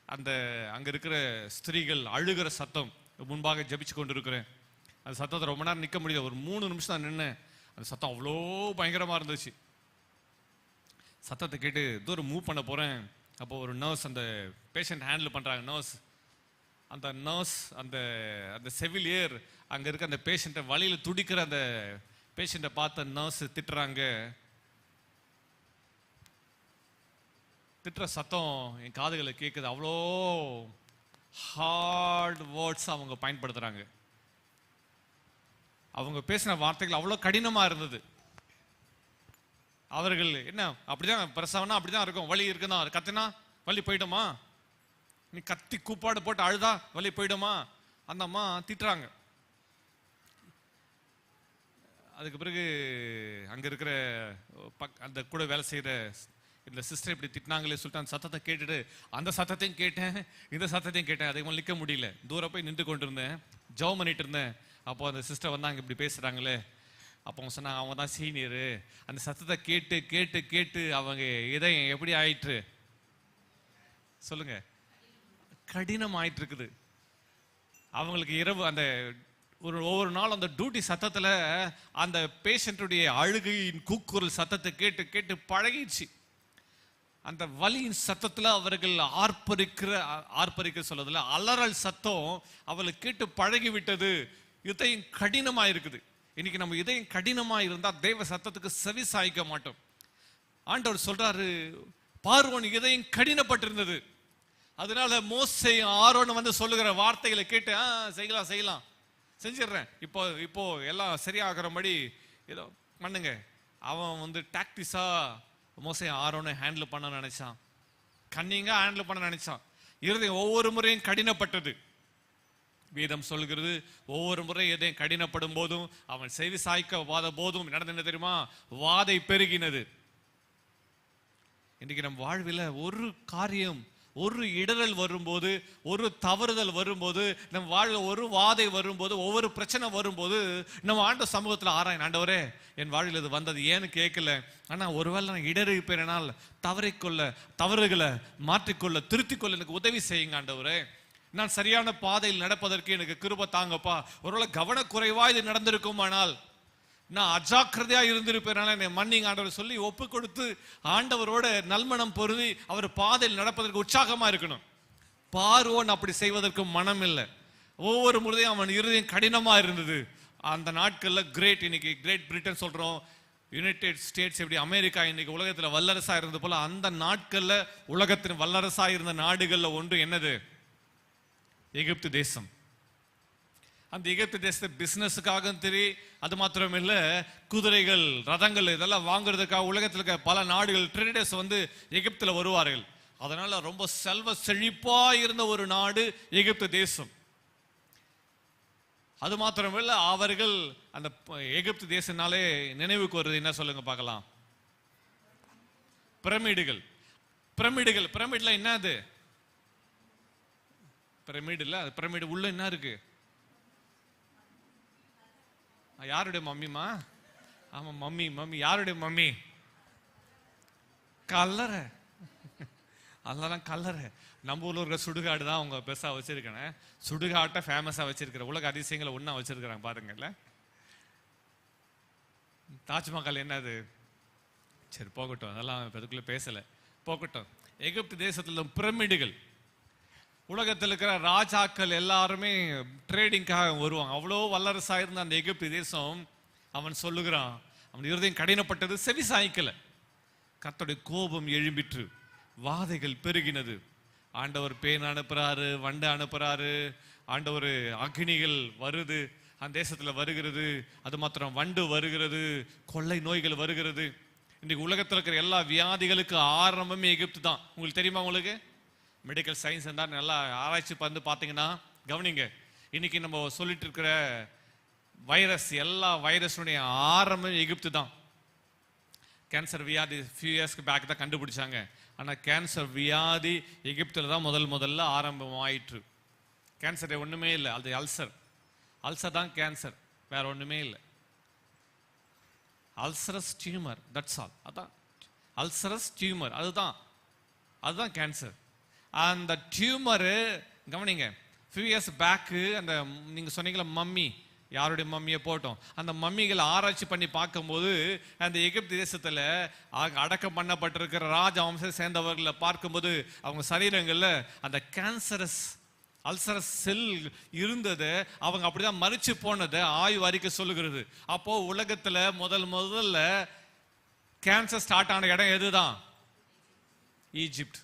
அந்த அங்க இருக்கிற ஸ்திரீகள் அழுகிற சத்தம் முன்பாக ஜபிச்சு கொண்டிருக்கிறேன். அந்த சத்தத்தை ரொம்ப நேரம் நிற்க முடியல. ஒரு 3 நிமிஷம் தான் நின்று. அந்த சத்தம் அவ்வளோ பயங்கரமா இருந்துச்சு. சத்தத்தை கேட்டு தூரம் மூவ் பண்ண போறேன். அப்போ ஒரு நர்ஸ் அந்த பேஷண்ட் ஹேண்டில் பண்றாங்க. நர்ஸ் அந்த செவிலியர் அங்க இருக்க அந்த பேஷண்ட்டை வழியில துடிக்கிற அந்த பேஷண்ட்டை பார்த்த நர்ஸ் திட்டுறாங்க. திட்டுற சத்தம் என் காதுகளை கேட்குது. அவ்வளோ ஹார்ட் வேர்ட்ஸ் அவங்க பயன்படுத்துறாங்க. அவங்க பேசின வார்த்தைகள் அவ்வளோ கடினமா இருந்தது. அவர்கள் என்ன அப்படிதான் பிரசவனா அப்படிதான் இருக்கும், வலி இருக்குதா, கத்தினா வலி போயிடுமா, நீ கத்தி கூப்பாடு போட்டு அழுதா வலி போயிடுமா, அந்த அம்மா திட்டுறாங்க. அதுக்கு பிறகு அங்க இருக்கிற அந்த கூட வேலை செய்யற இந்த சிஸ்டர் இப்படி திட்டினாங்களே சொல்லிட்டு அந்த சத்தத்தை கேட்டுட்டு அந்த சத்தத்தையும் கேட்டேன், இந்த சத்தத்தையும் கேட்டேன். அதுக்கு மேலே நிற்க முடியல. தூரம் போய் நின்று கொண்டு இருந்தேன், ஜெபம் பண்ணிட்டு இருந்தேன். அப்போ அந்த சிஸ்டர் வந்தாங்க, இப்படி பேசுறாங்களே. அப்போ அவங்க சொன்னாங்க, அவங்க தான் சீனியரு. அந்த சத்தத்தை கேட்டு கேட்டு கேட்டு அவங்க இதயம் எப்படி ஆயிற்று சொல்லுங்க, கடினம் ஆயிட்டு இருக்குது. அவங்களுக்கு இரவு அந்த ஒவ்வொரு நாள் அந்த டியூட்டி சத்தத்துல அந்த பேஷண்ட்டுடைய அழுகையின் கூக்குரல் சத்தத்தை கேட்டு கேட்டு பழகிடுச்சு. அந்த வலியின் சத்தத்துல அவர்கள் ஆர்ப்பரிக்க சொல்லதில்ல, அலறல் சத்தம் அவளுக்கு கேட்டு பழகி விட்டது. இதயம் கடினமா இருக்குது. இன்னைக்கு நம்ம இதயம் கடினமா இருந்தா தேவ சத்தத்துக்கு செவி சாய்க்க மாட்டோம். ஆண்டவர் சொல்றாரு, பார்வோன் இதயம் கடினப்பட்டிருந்தது. அதனால மோசே ஆரோன் வந்து சொல்லுகிற வார்த்தைகளை கேட்டு செய்யலாம் செஞ்சிடுறேன், இப்போ எல்லாம் சரியாகிறபடி ஏதோ பண்ணுங்க. அவன் வந்து டாக்டிஸா மோசே ஆரோனை ஹேண்டில் பண்ண நினைச்சான், கன்னிங்கா ஹேண்டில் பண்ண நினைச்சான். இருதயம் ஒவ்வொரு முறையும் கடினப்பட்டது. வேதம் சொல்கிறது, ஒவ்வொரு முறை எதையும் கடினப்படும் போதும் அவன் செவி சாய்க்க வாத போதும் நடந்து என்ன தெரியுமா, வாதை பெருகினது. இன்னைக்கு நம் வாழ்வில் ஒரு காரியம், ஒரு இடரல் வரும்போது, ஒரு தவறுதல் வரும்போது, நம் வாழ்வில் ஒரு வாதை வரும்போது, ஒவ்வொரு பிரச்சனை வரும்போது நம்ம ஆண்ட சமூகத்தில் ஆராயணும். ஆண்டவரே, என் வாழ்வில் இது வந்தது ஏன்னு கேட்கல, ஆனா ஒருவேளை நான் இடறிப்பேனால் தவறுகளை மாற்றிக்கொள்ள திருத்திக்கொள்ள எனக்கு உதவி செய்யுங்க ஆண்டவரே. நான் சரியான பாதையில் நடப்பதற்கு எனக்கு கிருபை தாங்கப்பா. ஒருவேளை கவனக்குறைவா இது நடந்திருக்குமானால், நான் அஜாக்கிரதையா இருந்திருப்பேனால என்னை மன்னிங்க ஆண்டவர் சொல்லி ஒப்பு கொடுத்து ஆண்டவரோட நல்மனம் பொருதி அவர் பாதையில் நடப்பதற்கு உற்சாகமா இருக்கணும். பார்வோன் அப்படி செய்வதற்கு மனம் இல்லை. ஒவ்வொரு முறையும் அவன் இருதயம் கடினமா இருந்தது. அந்த நாட்கள்ல இன்னைக்கு கிரேட் பிரிட்டன் சொல்றோம், யுனைடெட் ஸ்டேட்ஸ் எப்படி அமெரிக்கா இன்னைக்கு உலகத்துல வல்லரசா இருந்தது போல, அந்த நாட்கள்ல உலகத்தின் வல்லரசா இருந்த நாடுகள்ல ஒன்று என்னது, எகிப்து தேசம். அந்த எகிப்து தேசத்தை பிசினஸுக்காக தெரியும். அது மாத்திரம் இல்ல, குதிரைகள், ரதங்கள் இதெல்லாம் வாங்குறதுக்காக உலகத்தில் இருக்க பல நாடுகள் ட்ரேடர்ஸ் வந்து எகிப்துல வருவார்கள். அதனால ரொம்ப செல்வ செழிப்பா இருந்த ஒரு நாடு எகிப்து தேசம். அது மாத்திரம் இல்ல, அவர்கள் அந்த எகிப்து தேசம்னாலே நினைவுக்கு வருது என்ன சொல்லுங்க பார்க்கலாம், பிரமிடுகள். பிரமிடுல என்ன அது, பிரமிடு இல்ல, அது பிரமிடு உள்ள என்ன இருக்கு, யாருடைய மம்மிமா, ஆமா மம்மி யாருடைய மம்மி, கல்லறை. அதெல்லாம் கல்லறை. நம்ம ஊர்ல இருக்கிற சுடுகாடு தான் அவங்க பெருசா வச்சிருக்கேன். சுடுகாட்டை ஃபேமஸா வச்சிருக்கிற உலக அதிசயங்களை ஒண்ணா வச்சிருக்கிறாங்க பாருங்கல்ல. தாஜ்மஹால் என்னது, சரி போகட்டும், அதெல்லாம் அதுக்குள்ள பேசல, போகட்டும். எகிப்து தேசத்துல பிரமிடுகள், உலகத்தில் இருக்கிற ராஜாக்கள் எல்லாருமே ட்ரேடிங்காக வருவாங்க. அவ்வளோ வல்லரசா இருந்த அந்த எகிப்து தேசம், அவன் சொல்லுகிறான், அவன் இருதயம் கடினப்பட்டது, செவி சாய்க்கல. கர்த்தருடைய கோபம் எழும்பிற்று, வாதைகள் பெருகினது. ஆண்டவர் பேன் அனுப்புறாரு, வண்டை அனுப்புறாரு, ஆண்டவர் அக்னிகள் வருது. அந்த தேசத்துல வருகிறது. அது மாத்திரம் வண்டு வருகிறது, கொள்ளை நோய்கள் வருகிறது. இன்னைக்கு உலகத்தில் இருக்கிற எல்லா வியாதிகளுக்கு ஆரம்பமே எகிப்து தான். உங்களுக்கு தெரியுமா? உங்களுக்கு மெடிக்கல் சயின்ஸ் இருந்தால் நல்லா ஆராய்ச்சி பண்ணி பார்த்தீங்கன்னா கவனிங்க, இன்னைக்கு நம்ம சொல்லிட்டு இருக்கிற வைரஸ், எல்லா வைரஸுடைய ஆரம்பம் எகிப்து தான். கேன்சர் வியாதி ஃபியூ இயர்ஸ்க்கு பேக் தான் கண்டுபிடிச்சாங்க. ஆனால் கேன்சர் வியாதி எகிப்தில் தான் முதல்ல ஆரம்பமாயிற்று. கேன்சர் ஒன்றுமே இல்லை, அது அல்சர் தான் கேன்சர், வேற ஒன்றுமே இல்லை. அல்சரஸ் டியூமர், தட்ஸ் ஆல். அதான் அல்சரஸ் டியூமர், அதுதான் கேன்சர். அந்த டியூமரு கவனிங்க, ஃபியூ இயர்ஸ் பேக்கு அந்த நீங்கள் சொன்னீங்களா மம்மி, யாருடைய மம்மியை போட்டோம், அந்த மம்மிகளை ஆராய்ச்சி பண்ணி பார்க்கும்போது அந்த எகிப்து தேசத்தில் அடக்கம் பண்ணப்பட்டிருக்கிற ராஜ வம்சத்தை சேர்ந்தவர்களை பார்க்கும்போது அவங்க சரீரங்களில் அந்த அல்சரஸ் செல் இருந்தது. அவங்க அப்படிதான் மறிச்சு போனதை ஆய்வு அறிக்கை சொல்லுகிறது. அப்போ உலகத்துல முதல்ல கேன்சர் ஸ்டார்ட் ஆன இடம் எதுதான்? ஈஜிப்ட்.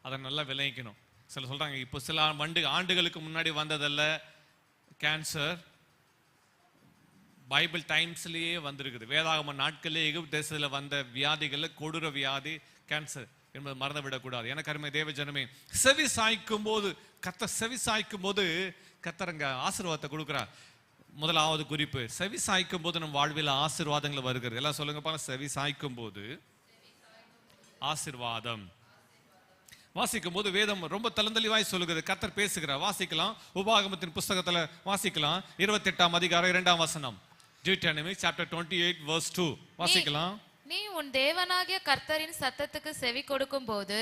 அதை நல்லா விளங்கிக்கணும். சில சொல்றாங்க இப்போ சில ஆண்டுகளுக்கு முன்னாடி வந்ததல்ல கேன்சர், பைபிள் டைம்ஸ்லயே வந்திருக்குது. வேதாகம நாட்களே எகிப்து தேசத்துல வந்த வியாதிகள்ல கொடூர வியாதி கேன்சர் என்பதை மறந்து விடக்கூடாது. எனக்கு அருமை தேவ ஜனமே, செவி சாய்க்கும் போது கர்த்தர் அங்க ஆசீர்வாதத்தை கொடுக்கிறார். முதலாவது குறிப்பு, செவி சாய்க்கும் போது நம் வாழ்வில் ஆசீர்வாதங்கள் வருகிறது. எல்லாம் சொல்லுங்க பாருங்க, செவி சாய்க்கும் போது ஆசீர்வாதம். வாசிக்கும் போது வேதம் ரொம்ப தளந்தளிவாய் சொல்லுகிறது. கர்த்தர் பேசுகிறார். வாசிக்கலாம், உபாகமத்தின் புஸ்தகத்துல வாசிக்கலாம், 28ஆம் அதிகாரம் 2ஆம் வசனம். Deuteronomy chapter 28 verse 2 வாசிக்கலாம். நீ உன் தேவனாகிய கர்த்தரின் சத்தத்துக்கு செவி கொடுக்கும் போது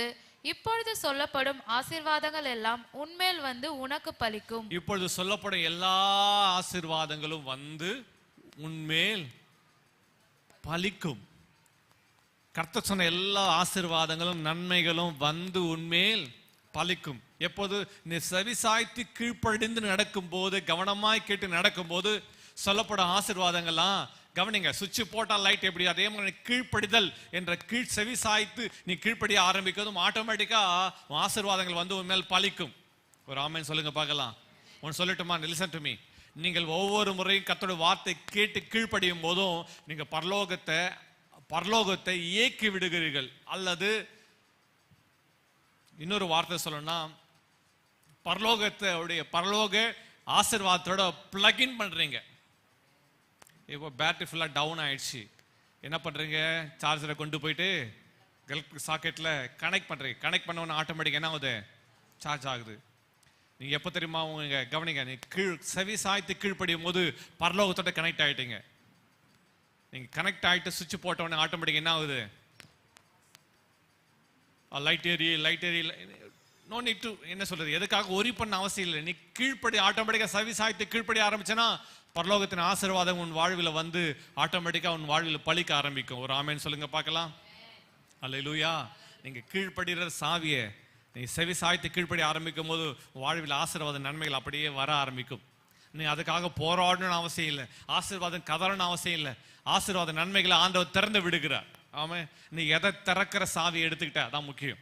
இப்பொழுது சொல்லப்படும் ஆசீர்வாதங்கள் எல்லாம் உன்மேல் வந்து உனக்கு பலிக்கும். இப்பொழுது சொல்லப்படும் எல்லா ஆசீர்வாதங்களும் வந்து உன்மேல் பலிக்கும். கர்த்தர் சொன்ன எல்லா ஆசீர்வாதங்களும் நன்மைகளும் வந்து உன்மேல் பலிக்கும். எப்போது நீ செவி சாய்த்து கீழ்ப்படிந்து நடக்கும் போது, கவனமாய் கேட்டு நடக்கும் போது சொல்லப்படும் ஆசீர்வாதங்கள்லாம் கவனிங்க. சுவிட்ச் போட்டால் லைட் எப்படி, அதே மாதிரி கீழ்ப்படிதல் என்ற செவி சாய்த்து நீ கீழ்ப்படிய ஆரம்பிக்கிறதும் ஆட்டோமேட்டிக்கா ஆசீர்வாதங்கள் வந்து உன் மேல் பலிக்கும். ஒரு ஆமென் சொல்லுங்க பார்க்கலாம். ஒன்று சொல்லட்டுமா? Listen to me. நீங்கள் ஒவ்வொரு முறையும் கர்த்தருடைய வார்த்தை கேட்டு கீழ்ப்படியும் போதும் நீங்க பரலோகத்தை இயக்கி விடுகிறீர்கள். அல்லது இன்னொரு வார்த்தை சொல்லணும்னா பரலோக ஆசீர்வாதத்தோட பிளக்இன் பண்றீங்க. இப்போ பேட்டரி ஃபுல்லாக டவுன் ஆயிடுச்சு, என்ன பண்ணுறீங்க? சார்ஜரை கொண்டு போயிட்டு எலக்ட்ரிக் சாக்கெட்டில் கனெக்ட் பண்ணுறீங்க. கனெக்ட் பண்ண ஆட்டோமேட்டிக் என்ன ஆகுது? சார்ஜ் ஆகுது. நீங்கள் எப்போ தெரியுமா? உங்க கவனிங்க, நீ செவி சாய்த்து கீழ்ப்படியும் போது பரலோகத்தோட கனெக்ட் ஆகிட்டீங்க. நீங்கள் கனெக்ட் ஆகிட்டு சுவிட்ச் போட்டோடனே ஆட்டோமேட்டிக் என்ன ஆகுது? லைட் ஏறி நோ நீட் டு என்ன சொல்றது, எதுக்காக ஒரி பண்ண அவசியம் இல்லை. நீ கீழ்ப்படி ஆட்டோமேட்டிக்காக செவி சாய்த்து கீழ்ப்படி ஆரம்பிச்சேன்னா பரலோகத்தின் ஆசீர்வாதம் உன் வாழ்வில் வந்து ஆட்டோமேட்டிக்கா உன் வாழ்வில் பலிக்க ஆரம்பிக்கும். ஒரு ஆமென் சொல்லுங்க பார்க்கலாம். அல்லேலூயா. நீங்க கீழ்ப்படுகிற சாவியை நீ செவி சாய்த்து கீழ்ப்படி ஆரம்பிக்கும் போது வாழ்வில் ஆசீர்வாத நன்மைகள் அப்படியே வர ஆரம்பிக்கும். நீ அதுக்காக போராடணும்னு அவசியம் இல்லை, ஆசீர்வாதம் கதறணும்னு அவசியம் இல்லை. ஆசீர்வாத நன்மைகளை ஆண்டவர் திறந்து விடுகிறார். ஆமா, நீ எதை திறக்கிற சாவியை எடுத்துக்கிட்ட அதான் முக்கியம்.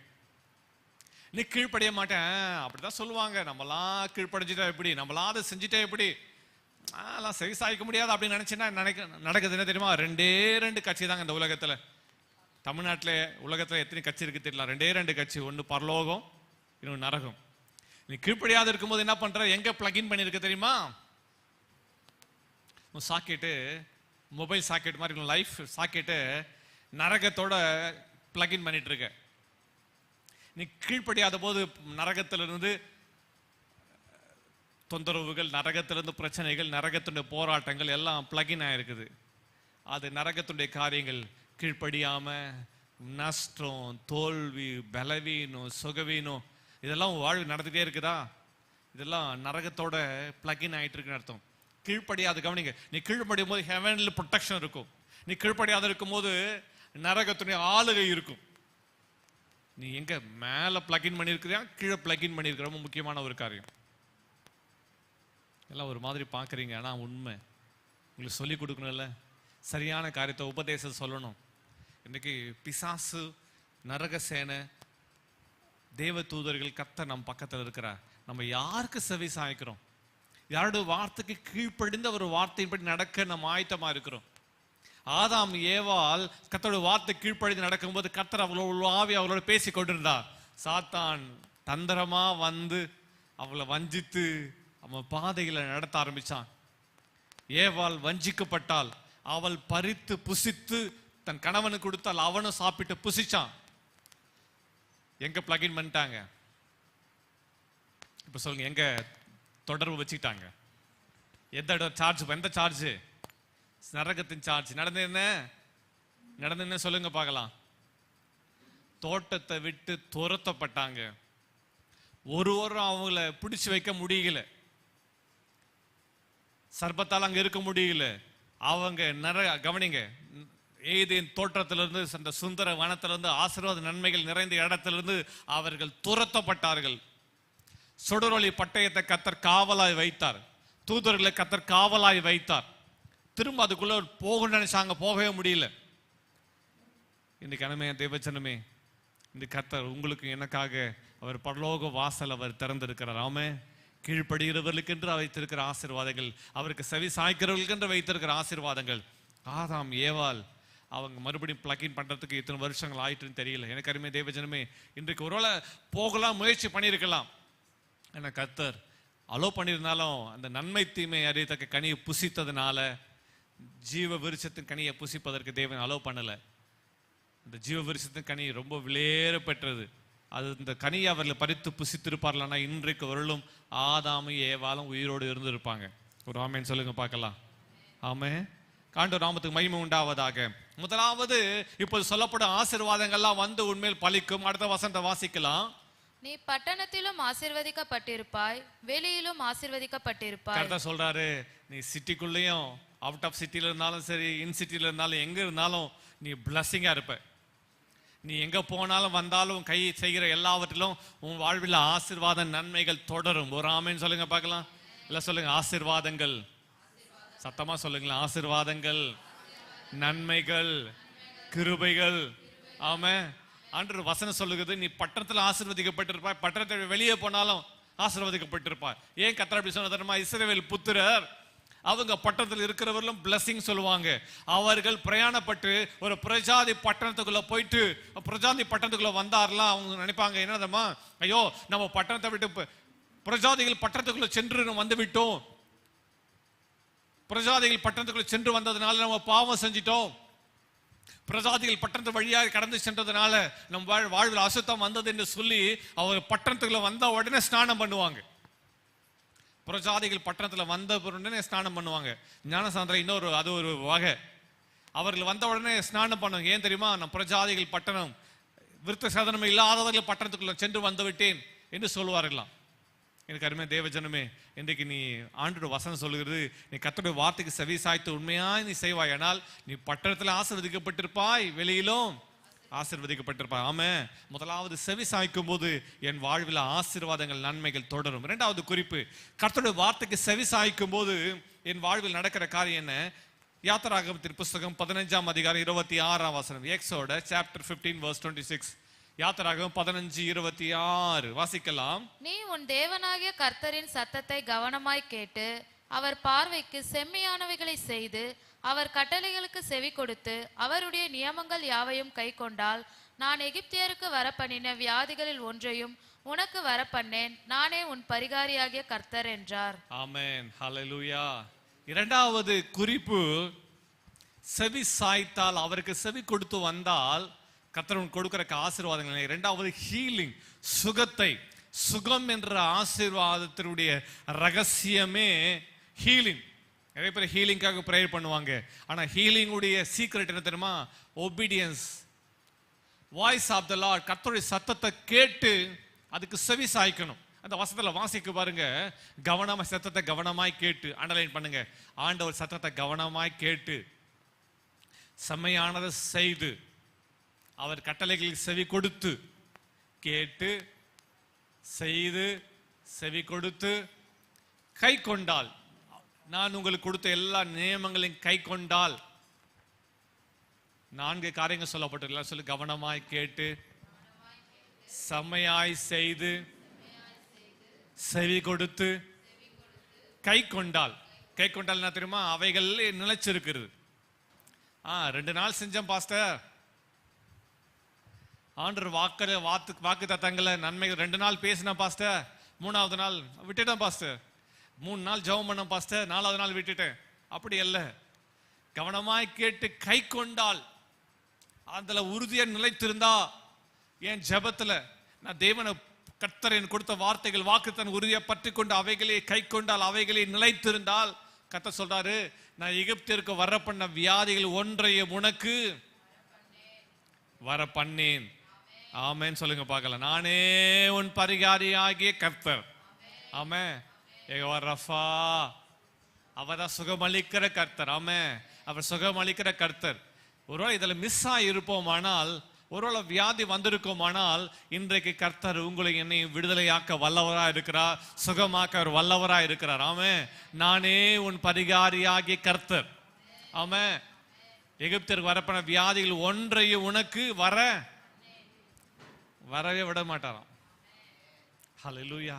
நீ கீழ்ப்படிய மாட்டேன் அப்படிதான் சொல்லுவாங்க. நம்மளாம் கீழ்ப்படிஞ்சிட்டா எப்படி, நம்மளாம் அதை செஞ்சுட்டா எப்படி, அதெல்லாம் செவி சாய்க்க முடியாது அப்படின்னு நினைச்சுன்னா நடக்குது என்ன தெரியுமா? 2 கட்சி தாங்க இந்த உலகத்துல. தமிழ்நாட்டில் உலகத்துல எத்தனை கட்சி இருக்கு தெரியல, 2 கட்சி. ஒன்று பரலோகம், இன்னொன்று நரகம். நீ கீழ்ப்படியாது இருக்கும்போது என்ன பண்ற? எங்க பிளக்இன் பண்ணிருக்க தெரியுமா? சாக்கெட்டு, மொபைல் சாக்கெட் மாதிரி லைஃப் சாக்கெட்டு நரகத்தோட பிளக்இன் பண்ணிட்டு இருக்க. நீ கீழ்ப்படியாத போது நரகத்திலிருந்து தொந்தரவுகள், நரகத்திலிருந்து பிரச்சனைகள், நரகத்துடைய போராட்டங்கள் எல்லாம் பிளக்இன் ஆயிருக்குது. அது நரகத்துடைய காரியங்கள் கீழ்ப்படியாம நஷ்டம், தோல்வி, பலவீனம், சுகவீனம் இதெல்லாம் வாழ்வு நடந்துட்டே இருக்குதா? இதெல்லாம் நரகத்தோட பிளக்இன் ஆயிட்டு இருக்குன்னு அர்த்தம். கீழ்ப்படியாது கவனிங்க. நீ கீழ்ப்படியும் போது ஹெவன்ல ப்ரொடெக்ஷன் இருக்கும். நீ கீழ்ப்படியாத இருக்கும் போது நரகத்துடைய ஆளுகை இருக்கும். நீ எங்க மேல பிளக்இன் பண்ணிருக்கிறியா, கீழே பிளக்இன் பண்ணிருக்கிற? ரொம்ப முக்கியமான ஒரு காரியம். எல்லாம் ஒரு மாதிரி பார்க்குறீங்க, ஆனால் உண்மை உங்களுக்கு சொல்லி கொடுக்கணும்ல, சரியான காரியத்தை உபதேசம் சொல்லணும். இன்னைக்கு பிசாசு, நரகசேனை, தேவ தூதர்கள், கர்த்தர் நம்ம பக்கத்தில் இருக்கிறார். நம்ம யாருக்கு செவி சாய்க்கிறோம்? யாருடைய வார்த்தைக்கு கீழ்ப்படிந்து அவர் வார்த்தையின்படி நடக்க நம்ம ஆயத்தமா இருக்கிறோம். ஆதாம் ஏவாள் கர்த்தருடைய வார்த்தை கீழ்ப்படிந்து நடக்கும்போது கர்த்தர் அவளோட பேசி கொண்டிருந்தார். சாத்தான் தந்திரமா வந்து அவளை வஞ்சித்து அவன் பாதைகளை நடத்த ஆரம்பிச்சான். ஏவாள் வஞ்சிக்கப்பட்டாள். அவள் பறித்து புசித்து தன் கணவனுக்கு கொடுத்தால் அவனும் சாப்பிட்டு புசிச்சான். எங்க பிளகின் பண்ணிட்டாங்க? இப்ப சொல்லுங்க, எங்க தொடர்பு வச்சுக்கிட்டாங்க? எந்த சார்ஜ்? நரகத்தின் சார்ஜ். நடந்து என்ன சொல்லுங்க பார்க்கலாம். தோட்டத்தை விட்டு துரத்தப்பட்டாங்க. ஒருவரும் அவங்கள பிடிச்சு வைக்க முடியல. சர்பத்தால் அங்க இருக்க முடியல. அவங்க கவனிங்க, ஏதேன் தோற்றத்திலிருந்து, அந்த சுந்தர வனத்திலிருந்து, ஆசீர்வாத நன்மைகள் நிறைந்த இடத்திலிருந்து அவர்கள் துரத்தப்பட்டார்கள். சுடரொளி பட்டயத்தை கர்த்தர் காவலாய் வைத்தார். தூதர்களை கர்த்தர் காவலாய் வைத்தார். திரும்ப அதுக்குள்ள போகணும்னு நினைச்சாங்க, போகவே முடியல. இன்னைக்கு அனுமையா தேவச்சனமே, இந்த கர்த்தர் உங்களுக்கு எனக்காக அவர் பரலோக வாசல் அவர் திறந்திருக்கிறார். ஆமே, கீழ்ப்படுகிறவர்களுக்கு என்று வைத்திருக்கிற ஆசீர்வாதங்கள், அவருக்கு செவி சாய்க்கிறவர்களுக்கு என்று வைத்திருக்கிற ஆசீர்வாதங்கள். ஆதாம் ஏவாள் அவங்க மறுபடியும் பிளக்கின் பண்றதுக்கு இத்தனை வருஷங்கள் ஆயிட்டுன்னு தெரியல. எனக்கு அருமை தேவஜனமே, இன்றைக்கு ஒருவேளை போகலாம் முயற்சி பண்ணியிருக்கலாம். ஏன்னா கர்த்தர் அலோ பண்ணியிருந்தாலும் அந்த நன்மை தீமை அறியத்தக்க கனியை புசித்ததுனால, ஜீவ விருட்சத்தின் கனியை புசிப்பதற்கு தேவன் அலோ பண்ணல. இந்த ஜீவ விருட்சத்தின் கனி ரொம்ப விலையேற பெற்றது. அது இந்த கனியை அவர்கள் பறித்து புசித்திருப்பார்களானா இன்றைக்கு வருளும் ஆதாமும் ஏவாளும் உயிரோடு இருந்திருப்பாங்க. ஒரு ஆமேன் சொல்லுங்க பார்க்கலாம். ஆமே, ஆண்டவர் நாமத்துக்கு மகிமை உண்டாவதாக. முதலாவது இப்போது சொல்லப்படும் ஆசீர்வாதங்கள்லாம் வந்து உண்மையில் பலிக்கும். அடுத்த வசனத்தை வாசிக்கலாம். நீ பட்டணத்திலும் ஆசீர்வதிக்கப்பட்டிருப்பாய், வெளியிலும் ஆசீர்வதிக்கப்பட்டிருப்பாய். கர்த்தர் சொல்றாரு, நீ சிட்டிக்குள்ளேயும் அவுட் ஆஃப் சிட்டில இருந்தாலும் சரி, இன் சிட்டில இருந்தாலும், எங்க இருந்தாலும் நீ பிளஸ்ஸிங்கா இருப்ப. நீ எங்க போனாலும் வந்தாலும் கை செய்கிற எல்லாவற்றிலும் உன் வாழ்வில் ஆசீர்வாத நன்மைகள் தொடரும். ஒரு ஆமேன்னு சொல்லுங்க பார்க்கலாம். இல்ல சொல்லுங்க, ஆசீர்வாதங்கள். சத்தமா சொல்லுங்களேன், ஆசீர்வாதங்கள், நன்மைகள், கிருபைகள். ஆமே, ஆண்டவர் வசனம் சொல்லுகிறது, நீ பட்டணத்தில் ஆசீர்வதிக்கப்பட்டிருப்பாய், பட்டணத்தை வெளியே போனாலும் ஆசீர்வதிக்கப்பட்டிருப்பாய். ஏன் கர்த்தர் அப்படி சொன்ன தெரியுமா? இஸ்ரவேல் புத்திரர் அவங்க பட்டணத்தில் இருக்கிறவர்களும் பிளஸிங் சொல்லுவாங்க. அவர்கள் பிரயாணப்பட்டு ஒரு பிரஜாதி பட்டணத்துக்குள்ள போயிட்டு பிரஜாதி பட்டணத்துக்குள்ள வந்தாரெல்லாம் அவங்க நினைப்பாங்க, என்ன தெரியுமா, ஐயோ நம்ம பட்டணத்தை விட்டு பிரஜாதிகள் பட்டணத்துக்குள்ள சென்று வந்து விட்டோம், பிரஜாதிகள் பட்டணத்துக்குள்ள சென்று வந்ததுனால நம்ம பாவம் செஞ்சிட்டோம், பிரஜாதிகள் பட்டணத்து வழியாக கடந்து சென்றதுனால நம்ம வாழ்வில் அசுத்தம் வந்தது என்று சொல்லி அவங்க பட்டணத்துக்குள்ள வந்த உடனே ஸ்நானம் பண்ணுவாங்க. பிரஜாதிகள் பட்டணத்துல வந்த உடனே ஸ்நானம் பண்ணுவாங்க. ஞானசாந்திரம் இன்னொரு அது ஒரு வகை. அவர்கள் வந்த உடனே ஸ்நானம் பண்ணுவாங்க. ஏன் தெரியுமா? நான் பிரஜாதிகள் பட்டணம், விருத்த சாதனம் இல்லாதவர்கள் பட்டணத்துக்குள்ள சென்று வந்து விட்டேன் என்று சொல்லுவார்களாம். எனக்கு அருமை தேவஜனமே, இன்றைக்கு நீ ஆண்டோட வசனம் சொல்லுகிறது, நீ கர்த்தருடைய வார்த்தைக்கு செவி சாய்த்து உண்மையாய் நீ செய்வாய், ஆனால் நீ பட்டணத்தில் ஆசீர்வதிக்கப்பட்டிருப்பாய், வெளியிலும் ஆசீர்வதிக்கப்பட்டிருப்பாய். ஆமே, முதலாவது செவி சாய்க்கும் போது என் வாழ்வில் ஆசீர்வாதங்கள் நன்மைகள் தொடரும். இரண்டாவது குறிப்பு, கர்த்தருடைய வார்த்தைக்கு செவி சாய்க்கும் போது என் வாழ்வில் நடக்கிற காரியம் என்ன? யாத்திராகமத்தின் புஸ்தகம் 15ஆம் அதிகாரம் 26ஆம் வசனம். எக்ஸோட சாப்டர் 15 verse 26. யாத்திராகமம் 15:26 வாசிக்கலாம். நீ உன் தேவனாகிய கர்த்தரின் சத்தத்தை கவனமாய் கேட்டு அவர் பார்வைக்கு செம்மையானவைகளை செய்து அவர் கட்டளைகளுக்கு செவி கொடுத்து அவருடைய நியமங்கள் யாவையும் கை கொண்டால், நான் எகிப்தியருக்கு வரப்பண்ணின வியாதிகளில் ஒன்றையும் உனக்கு வரப்பண்ணேன், நானே உன் பரிகாரியாகிய கர்த்தர் என்றார். ஆமென், ஹல்லேலூயா. இரண்டாவது குறிப்பு, செவி சாய்த்தால், அவருக்கு செவி கொடுத்து வந்தால் கர்த்தர் கொடுக்கிற ஆசீர்வாதங்கள். இரண்டாவது ஹீலிங், சுகத்தை. சுகம் என்ற ஆசீர்வாதத்தினுடைய ரகசியமே ஹீலிங். நிறைய பேர் ஹீலிங்காக ப்ரேயர் பண்ணுவாங்க. ஆனா ஹீலிங் உடைய சீக்ரெட் என்ன தெரியுமா? Obedience, voice of the Lord. கர்த்தருடைய சத்தத்தை கேட்டு அதுக்கு செவி சாய்க்கணும். அந்த வசனத்துல வாசிக்க பாருங்க, கவனமா சத்தத்தை கவனமாய் கேட்டு, அண்டர்லைன் பண்ணுங்க, ஆண்டவர் சத்தத்தை கவனமாய் கேட்டு செம்மையானதை செய்து அவர் கட்டளைகளுக்கு செவி கொடுத்து, கேட்டு செய்து செவி கொடுத்து கை கொண்டால், நான் உங்களுக்கு கொடுத்த எல்லா நியமங்களையும் கை கொண்டால், 4 காரியங்கள் சொல்லப்பட்டிருக்கலாம். சொல்லி, கவனமாய் கேட்டு, செம்மையாய் செய்து, செவி கொடுத்து, கை கொண்டால். கை கொண்டால் என்ன தெரியுமா? அவைகள் நிலைச்சிருக்கிறது. 2 நாள் செஞ்சேன் பாஸ்டர், ஆண்டவர் வாக்கு தத்தங்களை நன்மைகள் 2 நாள் பேசின பாஸ்டர், 3வது நாள் விட்டுட்டேன் பாஸ்டர், 3 நாள் ஜெபம் பண்ண பாஸ்டர், 4வது நாள் விட்டுட்டேன். அப்படி அல்ல. கவனமாய் கேட்டு கை கொண்டால், அதுல உறுதியா நிலைத்திருந்தா, என் ஜெபத்துல நான் தேவனை கர்த்தர் எனக்கு கொடுத்த வார்த்தைகள் வாக்குத்தன் உறுதியை பற்றி கொண்டு அவைகளே கை கொண்டால், அவைகளே நிலைத்திருந்தால், கர்த்தர் சொல்றாரு, நான் எகிப்திற்கு வர பண்ண வியாதிகள் ஒன்றையும் உனக்கு வர பண்ணேன். ஆமென் சொல்லுங்க பார்க்கலாம். நானே உன் பரிகாரியாகிய கர்த்தர். ஆமென். யெகோவா ரஃபா, அவர்தான் சுகமளிக்கிற கர்த்தர். ஆமென். அவர் சுகமளிக்கிற கர்த்தர். ஒருவேளை இதுல மிஸ் ஆகிருப்போமானால், ஒருவேளை வியாதி வந்திருக்குமானால், இன்றைக்கு கர்த்தர் உங்களை என்னை விடுதலையாக்க வல்லவரா இருக்கிறார், சுகமாக்க அவர் வல்லவரா இருக்கிறார். ஆமென். நானே உன் பரிகாரியாகிய கர்த்தர். ஆமென். எகிப்திற்கு வரப்போன வியாதிகள் ஒன்றையும் உனக்கு வரவே விட மாட்டாராம். ஹல்லேலூயா.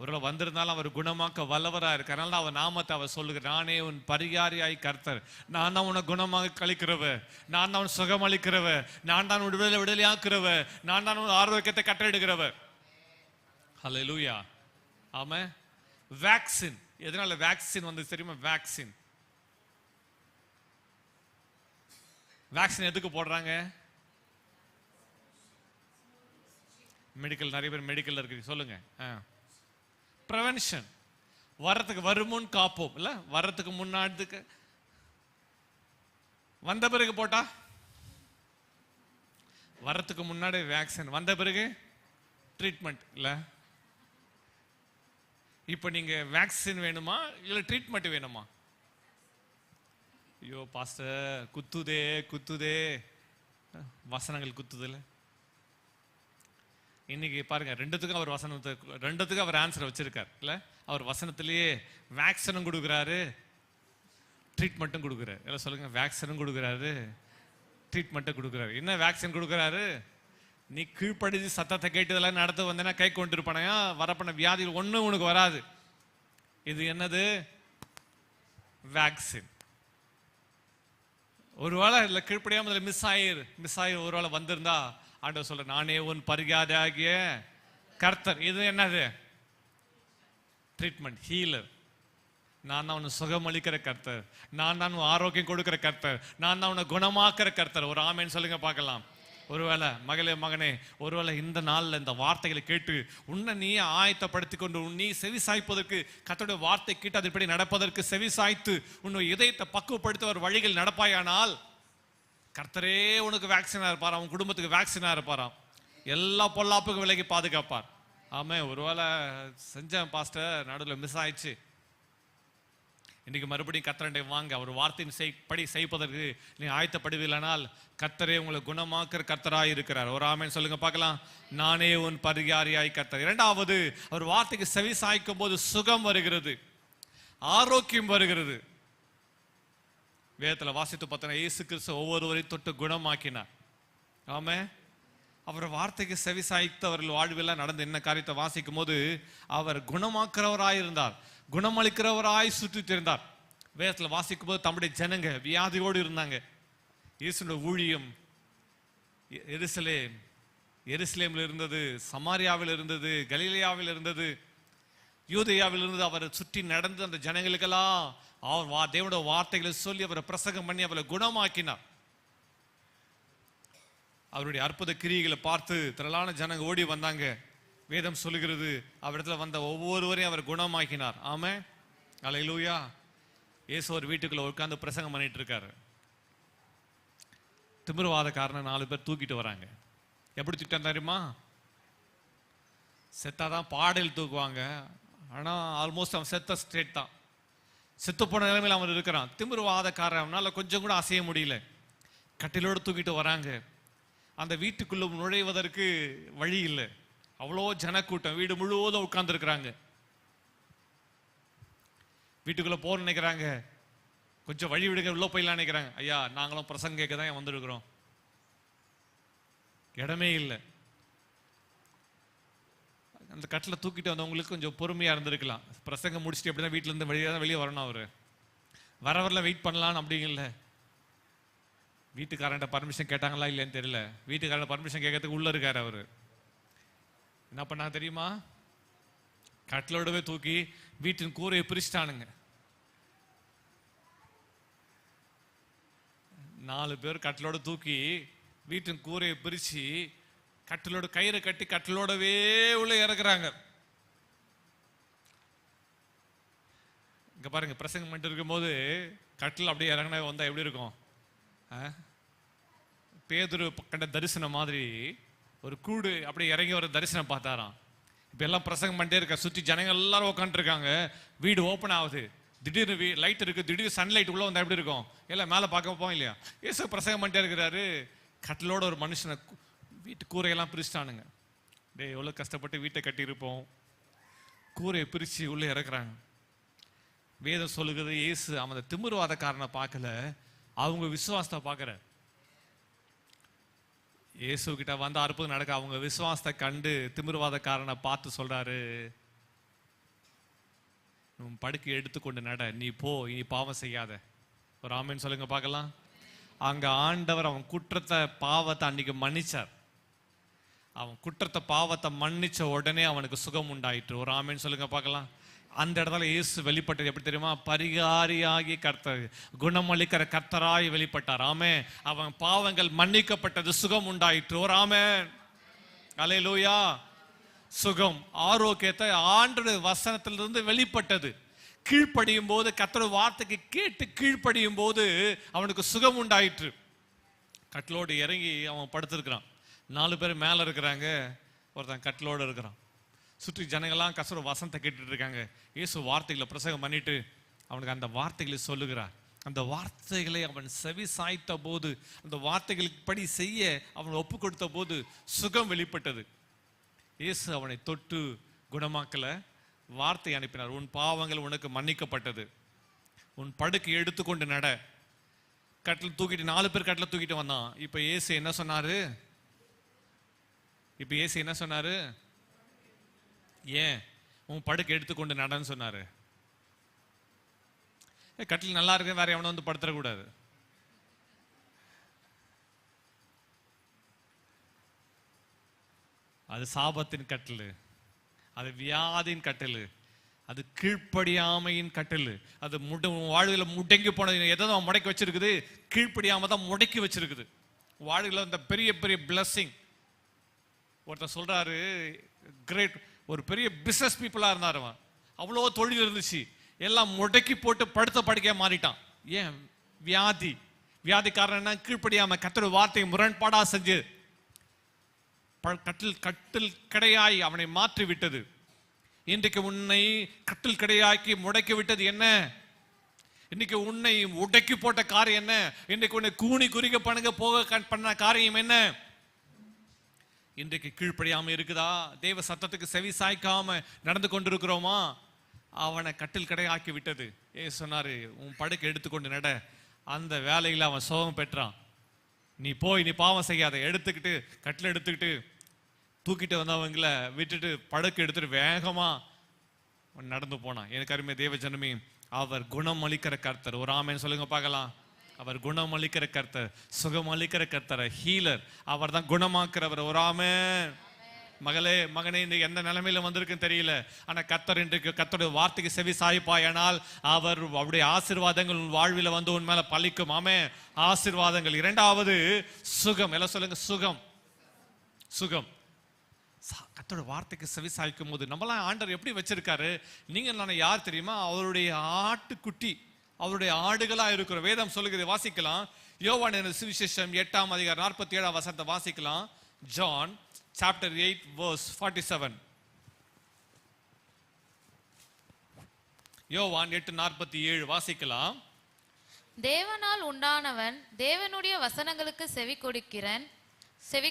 ஒருவேளை வந்திருந்தாலும் அவர் குணமாக்க வல்லவரா இருக்கிறனால அவர் நாமத்தை அவர் சொல்லுகிறார். நானே உன் பரிகாரியாய் கர்த்தர். நான் தான் உனக்கு குணமாக கழிக்கிறவர், நான் தான் உன் சுகம் அளிக்கிறவர், நான் தான் உன் விடுதலையாக்குறவர், நான் தான் உன் ஆரோக்கியத்தை கட்டளிடுகிறவர். ஹல்லேலூயா. ஆமென். வேக்சின். எதனால வேக்சின் வந்து தெரியுமா? வேக்சின் எதுக்கு போடுறாங்க? மெடிக்கல், நிறைய பேர் மெடிக்கல் இருக்கு, சொல்லுங்க. ப்ரிவென்ஷன். வரத்துக்கு வருமுன் காப்போம் இல்ல, வரத்துக்கு முன்னாடி வந்த பிறகு போட்டா, வரத்துக்கு முன்னாடி வேக்சின், வந்த பிறகு ட்ரீட்மெண்ட் இல்ல. இப்ப நீங்க வேக்சின் வேணுமா இல்ல ட்ரீட்மெண்ட் வேணுமா? ஐயோ பாஸ்டர் குத்துதே வசனங்கள் குத்துதுல. இன்னைக்கு பாருங்க, ரெண்டுத்துக்கும் அவர் வசனத்தை, ரெண்டுத்துக்கும் அவர் ஆன்சர் வச்சிருக்கார் இல்ல. அவர் வசனத்திலேயே வேக்சினும் கொடுக்குறாரு, ட்ரீட்மெண்ட்டும் கொடுக்குறாரு. எல்லாம் சொல்லுங்க, வேக்சினும் கொடுக்குறாரு, ட்ரீட்மெண்ட்டும் கொடுக்குறாரு. என்ன வேக்சின் கொடுக்குறாரு? நீ கீழ்ப்படிச்சு சத்தத்தை கேட்டதெல்லாம் நடந்து வந்தேன்னா கை கொண்டிருப்பானையா, வரப்பண்ண வியாதிகள் ஒன்றும் உனக்கு வராது. இது என்னது? வேக்சின். ஒருவேளை இதுல கீழ்ப்படியாம மிஸ் ஆகி ஒருவேளை வந்திருந்தா, ஆண்டவர் சொல்ற, நானே உன் பரிகாரியாகிய கர்த்தர். இது என்னது? Treatment, healer. நான் தான் உன்னை சுகம் அளிக்கிற கர்த்தர், நான் தான் உன் ஆரோக்கியம் கொடுக்கிற கர்த்தர், நான் தான் உன்னை குணமாக்குற கர்த்தர். ஒரு ஆமேன்னு சொல்லுங்க பார்க்கலாம். ஒருவேளை மகனே, ஒருவேளை இந்த நாள்ல இந்த வார்த்தைகளை கேட்டு உன்னை நீ ஆயத்தப்படுத்தி கொண்டு நீ செவி சாய்ப்பதற்கு, கர்த்தருடைய வார்த்தை கேட்டு அதன்படி நடப்பதற்கு செவி சாய்த்து உன்னுடைய இதயத்தை பக்குவப்படுத்த ஒரு வழிகள் நடப்பாயானால், கர்த்தரே உனக்கு வேக்சினா இருப்பாராம், உன் குடும்பத்துக்கு வேக்சினா இருப்பாராம், எல்லா பொல்லாப்புக்கும் விலகி பாதுகாப்பார். ஆமே. ஒருவேளை செஞ்சேன் பாஸ்டர், நடுவில் மிஸ் ஆயிடுச்சு, இன்னைக்கு மறுபடியும் கர்த்தரண்டை வாங்க, அவர் வார்த்தையின் படி செய்வதற்கு நீ ஆயத்தப்படுவீர்களானால், கர்த்தரே உங்களை குணமாக்குற கர்த்தராய் இருக்கிறார். ஒரு ஆமென் சொல்லுங்க பார்க்கலாம். நானே உன் பரிகாரியாய் கர்த்தர். இரண்டாவது, அவர் வார்த்தைக்கு செவி சாய்க்கும் போது சுகம் வருகிறது, ஆரோக்கியம் வருகிறது. வேதத்துல வாசித்து பார்த்தா இயேசு கிறிஸ்து ஒவ்வொருவரையும் தொட்டு குணமாக்கினார். ஆமே. அவர் வார்த்தைக்கு செவி சாய்த்தவர்கள் வாழ்வெல்லாம் நடந்த என்ன காரியத்தை வாசிக்கும் போது, அவர் குணமாக்குறவராய் இருந்தார், குணமளிக்கிறவராய் சுற்றித் இருந்தார். வேதத்துல வாசிக்கும் போது தம்முடைய ஜனங்க வியாதியோடு இருந்தாங்க. இயேசுடைய ஊழியம் எருசலேமில் இருந்தது, சமாரியாவில் இருந்தது, கலிலேயாவில் இருந்தது, யூதேயாவில் இருந்தது. அவரை சுற்றி நடந்து அந்த ஜனங்களுக்கெல்லாம் அவர் தேவனுடைய வார்த்தைகளை சொல்லி அவரை பிரசங்கம் பண்ணி அவரை குணமாக்கினார். அவருடைய அற்புத கிரியைகளை பார்த்து திரளான ஜனங்க ஓடி வந்தாங்க. வேதம் சொல்லுகிறது, அவரிடத்துல வந்த ஒவ்வொருவரையும் அவர் குணமாக்கினார். ஆமே. அல்லேலூயா. இயேசு ஒரு வீட்டுக்குள்ள உட்கார்ந்து பிரசங்கம் பண்ணிட்டு இருக்காரு. திமிர்வாதக்காரனை 4 பேர் தூக்கிட்டு வராங்க. எப்படி தூக்கிட்டு தெரியுமா? செத்தாதான் பாடையில் தூக்குவாங்க, ஆனா ஆல்மோஸ்ட் அவன் செத்த ஸ்டேட் தான், செத்து போன நிலைமையில் அவன் இருக்கிறான். திமிர்வாதக்காரன், அவனால கொஞ்சம் கூட அசைய முடியல. கட்டிலோடு தூக்கிட்டு வராங்க. அந்த வீட்டுக்குள்ள நுழைவதற்கு வழி இல்லை, அவ்வளோ ஜனக்கூட்டம், வீடு முழுவதும் உட்கார்ந்து இருக்கிறாங்க. வீட்டுக்குள்ள போற நினைக்கிறாங்க, கொஞ்சம் வழி விடுங்க, உள்ள போயிடலாம் நினைக்கிறாங்க. ஐயா, நாங்களும் பிரசங்க கேட்க தான் வந்திருக்கிறோம், இடமே இல்லை. அந்த கட்டில் தூக்கிட்டு வந்தவங்களுக்கு கொஞ்சம் பொறுமையாக இருந்திருக்கலாம். பிரசங்கம் முடிச்சுட்டு எப்படி தான் வீட்டிலேருந்து வெளியே வரணும். அவர் வரவரில் வெயிட் பண்ணலான்னு அப்படிங்கல. வீட்டுக்காரன்ட்ட பர்மிஷன் கேட்டாங்களா இல்லைன்னு தெரியல. வீட்டுக்காரன் பர்மிஷன் கேட்கறதுக்கு உள்ளே இருக்கார். அவர் என்ன பண்ணாங்க தெரியுமா? கட்டிலோடவே தூக்கி வீட்டின் கூரையை பிரிச்சுட்டானுங்க. 4 பேர் கட்டிலோட தூக்கி வீட்டின் கூரையை பிரிச்சு கட்டிலோட கயிறை கட்டி கட்டிலோடவே உள்ள இறக்குறாங்க. இங்க பாருங்க, பிரசங்கம் பண்ணிட்டு இருக்கும் போது கட்டில் அப்படியே இறங்கினா வந்தா எப்படி இருக்கும்? பேதுரு கண்ட தரிசனம் மாதிரி ஒரு கூடு அப்படியே இறங்கி ஒரு தரிசனம் பார்த்தாராம். இப்ப எல்லாம் பிரசங்கம் பண்ணிட்டே இருக்க, சுற்றி ஜனங்கள் எல்லாரும் உட்காந்துட்டு இருக்காங்க. வீடு ஓப்பன் ஆகுது, திடீர்னு லைட் இருக்கு, திடீர்னு சன்லைட் உள்ள வந்தா எப்படி இருக்கும்? எல்லாம் மேலே பார்க்க போவோம் இல்லையா? ஏசு பிரசங்கம் பண்ணிட்டே இருக்கிறாரு. கட்டிலோட ஒரு மனுஷனை வீட்டு கூரையெல்லாம் பிரிச்சுட்டானுங்க. எவ்வளோ கஷ்டப்பட்டு வீட்டை கட்டியிருப்போம். கூரையை பிரித்து உள்ளே இறக்குறாங்க. வேதம் சொல்லுகிறது, இயேசு அவன் திமிர்வாதக்காரனை பார்க்கல, அவங்க விசுவாசத்தை பார்க்குற. இயேசு கிட்ட வந்து அற்புதம் நடக்க அவங்க விசுவாசத்தை கண்டு திமிர்வாதக்காரனை பார்த்து சொல்றாரு, உன் படுக்கை எடுத்துக்கொண்டு நட, நீ போ, இனி பாவம் செய்யாத. ஒரு ஆமேன்னு சொல்லுங்க பார்க்கலாம். அங்க ஆண்டவர் அவன் குற்றத்தை பாவத்தை அன்னைக்கு மன்னிச்சார். அவன் குற்றத்தை பாவத்தை மன்னிச்ச உடனே அவனுக்கு சுகம் உண்டாயிற்று. ஒரு ஆமேன்னு சொல்லுங்க பார்க்கலாம். அந்த இடத்துல இயேசு வெளிப்பட்டது எப்படி தெரியுமா? பரிகாரியாகி கர்த்தர், குணமளிக்கிற கர்த்தராய் வெளிப்பட்டார். ஆமே. அவன் பாவங்கள் மன்னிக்கப்பட்டது, சுகம் உண்டாயிற்று. ஒரு ஆமென். அல்லேலூயா. சுகம், ஆரோக்கியத்தை ஆண்டவருடைய வசனத்திலிருந்து வெளிப்பட்டது. கீழ்ப்படியும் போது, கர்த்தருடைய வார்த்தைக்கு கேட்டு கீழ்ப்படியும் போது அவனுக்கு சுகம் உண்டாயிற்று. கட்டிலோடு இறங்கி அவன் படுத்திருக்கிறான். 4 பேர் மேல இருக்கிறாங்க, ஒருத்தன் கட்டிலோடு இருக்கிறான். சுற்றி ஜனங்கள்லாம் கசர வசனத்தை கேட்டுட்டு இருக்காங்க. இயேசு வார்த்தைகளை பிரசங்கம் பண்ணிட்டு அவனுக்கு அந்த வார்த்தைகளை சொல்லுகிறார். அந்த வார்த்தைகளை அவன் செவி சாய்த்த போது, அந்த வார்த்தைகளுக்கு படி செய்ய அவன் ஒப்பு கொடுத்த போது சுகம் வெளிப்பட்டது. இயேசு அவனை தொட்டு குணமாக்கல, வார்த்தை அனுப்பினார். உன் பாவங்கள் உனக்கு மன்னிக்கப்பட்டது, உன் படுக்கை எடுத்துக்கொண்டு நட. கட்டில் தூக்கிட்டு 4 பேர் கட்டில தூக்கிட்டு வந்தான். இப்ப இயேசு என்ன சொன்னாரு? ஏன் உன் படுக்கை எடுத்துக்கொண்டு நடன்னு சொன்னாரு? கட்டில் நல்லா இருக்கு, வேற எவனும் வந்து படுத்துறக்கூடாது. அது சாபத்தின் கட்டில், அது வியாதியின் கட்டில், அது கீழ்ப்படியாமையின் கட்டில், அது வாழ்வில் முடங்கி போனது. எதை முடக்கி வச்சிருக்குது? கீழ்ப்படியாம தான் முடக்கி வச்சிருக்குது. வாழ்வில் இந்த பெரிய பெரிய பிளஸிங். ஒருத்தர் சொல்றாரு, கிரேட், ஒரு பெரிய பிசினஸ் பீப்புளா இருந்தார். அவன் அவ்வளோ தொழில் இருந்துச்சு, எல்லாம் முடக்கி போட்டு படுத்த படுக்கையா மாறிட்டான். ஏன்? வியாதிக்காரன் என்ன? கீழ்ப்படியாம கர்த்தருடைய வார்த்தையை முரண்பாடா செஞ்சு கட்டில் கிடையாய் அவனை மாற்றி விட்டது. இன்றைக்கு உன்னை கட்டில் கிடையாக்கி முடக்கி விட்டது என்ன? இன்னைக்கு உன்னை உடக்கி போட்ட காரியம் என்ன? இன்னைக்கு உன்னை கூனி குறிக்க பண்ண காரியம் என்ன? இன்றைக்கு கீழ்ப்படியாம இருக்குதா? தேவ சத்தத்துக்கு செவி சாய்க்காம நடந்து கொண்டிருக்கிறோமா? அவனை கட்டில் கடையாக்கி விட்டது. சொன்னாரு, உன் படுக்கை எடுத்துக்கொண்டு நட. அந்த வேலையில அவன் சோகம் பெற்றான். நீ போய் நீ பாவம் செய்யாத. எடுத்துக்கிட்டு கட்டில் எடுத்துக்கிட்டு தூக்கிட்டு வந்தவங்கள விட்டுட்டு படுக்கை எடுத்துட்டு வேகமா நடந்து போனான். எனக்கு அருமை தேவ ஜனமே, அவர் குணம் அளிக்கிற கர்த்தர். ஒரு ஆமென் சொல்லுங்க பார்க்கலாம். அவர் குணம் அளிக்கிற கர்த்தர், சுகம் அளிக்கிற கர்த்தர், ஹீலர். அவர் தான் குணமாக்குறவர். ஒரு ஆமென். மகளே, மகனே, இன்னைக்கு எந்த நிலைமையில வந்திருக்குன்னு தெரியல. ஆனா கர்த்தர் இன்றைக்கு கர்த்தருடைய வார்த்தைக்கு செவி சாய்ப்பாயானால் அவருடைய ஆசீர்வாதங்கள் உன் வாழ்வில் வந்து உன் மேல பலிக்கும். ஆமென். ஆசீர்வாதங்கள். 2வது சுகம். எல்லாம் சொல்லுங்க, சுகம். சுகம். கர்த்தருடைய வார்த்தைக்கு செவி சாய்க்கும் போது நம்மளாம் ஆண்டவர் எப்படி வச்சிருக்காரு? நீங்க நான் யார் தெரியுமா? அவருடைய ஆட்டுக்குட்டி, அவருடைய ஆடுகளா இருக்கிற. வேதம் சொல்லுகிறது, வாசிக்கலாம். யோவான் சுவிசேஷம் 8ஆம் அதிகாரம் 47ஆம் வசனத்தை வாசிக்கலாம். John chapter 8 verse 47. யோவான் 8:47 வாசிக்கலாம். தேவனால் உண்டானவன் தேவனுடைய வசனங்களுக்கு செவி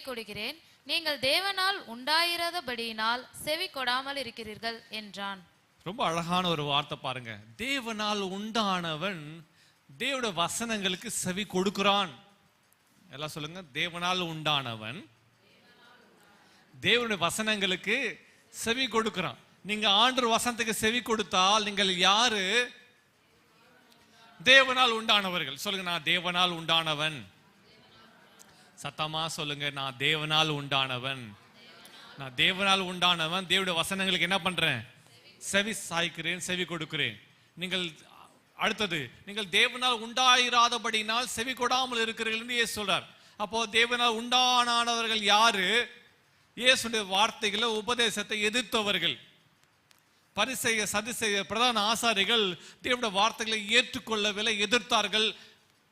கொடுக்கிறேன். நீங்கள் தேவனால் உண்டாயிராதபடியினால் செவி கொடாமல் இருக்கிறீர்கள் என்றான். ரொம்ப அழகான ஒரு வார்த்தை பாருங்க. தேவனால் உண்டானவன் தேவனுடைய வசனங்களுக்கு செவி கொடுக்கிறான். எல்லாம் சொல்லுங்க, தேவனால் உண்டானவன் தேவனுடைய வசனங்களுக்கு செவி கொடுக்கிறான். நீங்க ஆண்டவர் வசனத்துக்கு செவி கொடுத்தால் நீங்கள் யாரு? தேவனால் உண்டானவர்கள். சொல்லுங்க, நான் தேவனால் உண்டானவன். சத்தமா சொல்லுங்க, நான் தேவனால் உண்டானவன். நான் தேவனால் உண்டானவன். தேவனுடைய வசனங்களுக்கு என்ன பண்றேன்? செவி சாய்க்கிறேன், செவி கொடுக்கிறேன். நீங்கள் அடுத்தது, நீங்கள் தேவனால் உண்டாயிராதபடினால் செவி கொடாமல் இருக்கிறீர்கள் என்று இயேசு சொல்றார். அப்போ தேவனால் உண்டானவர்கள் யாரு? இயேசுடைய வார்த்தைகளை, உபதேசத்தை எதிர்த்தவர்கள். பரிசேய சதுசேய பிரதான ஆசாரிகள் தேவனுடைய வார்த்தைகளை ஏற்றுக்கொள்ளவில்லை, எதிர்த்தார்கள்.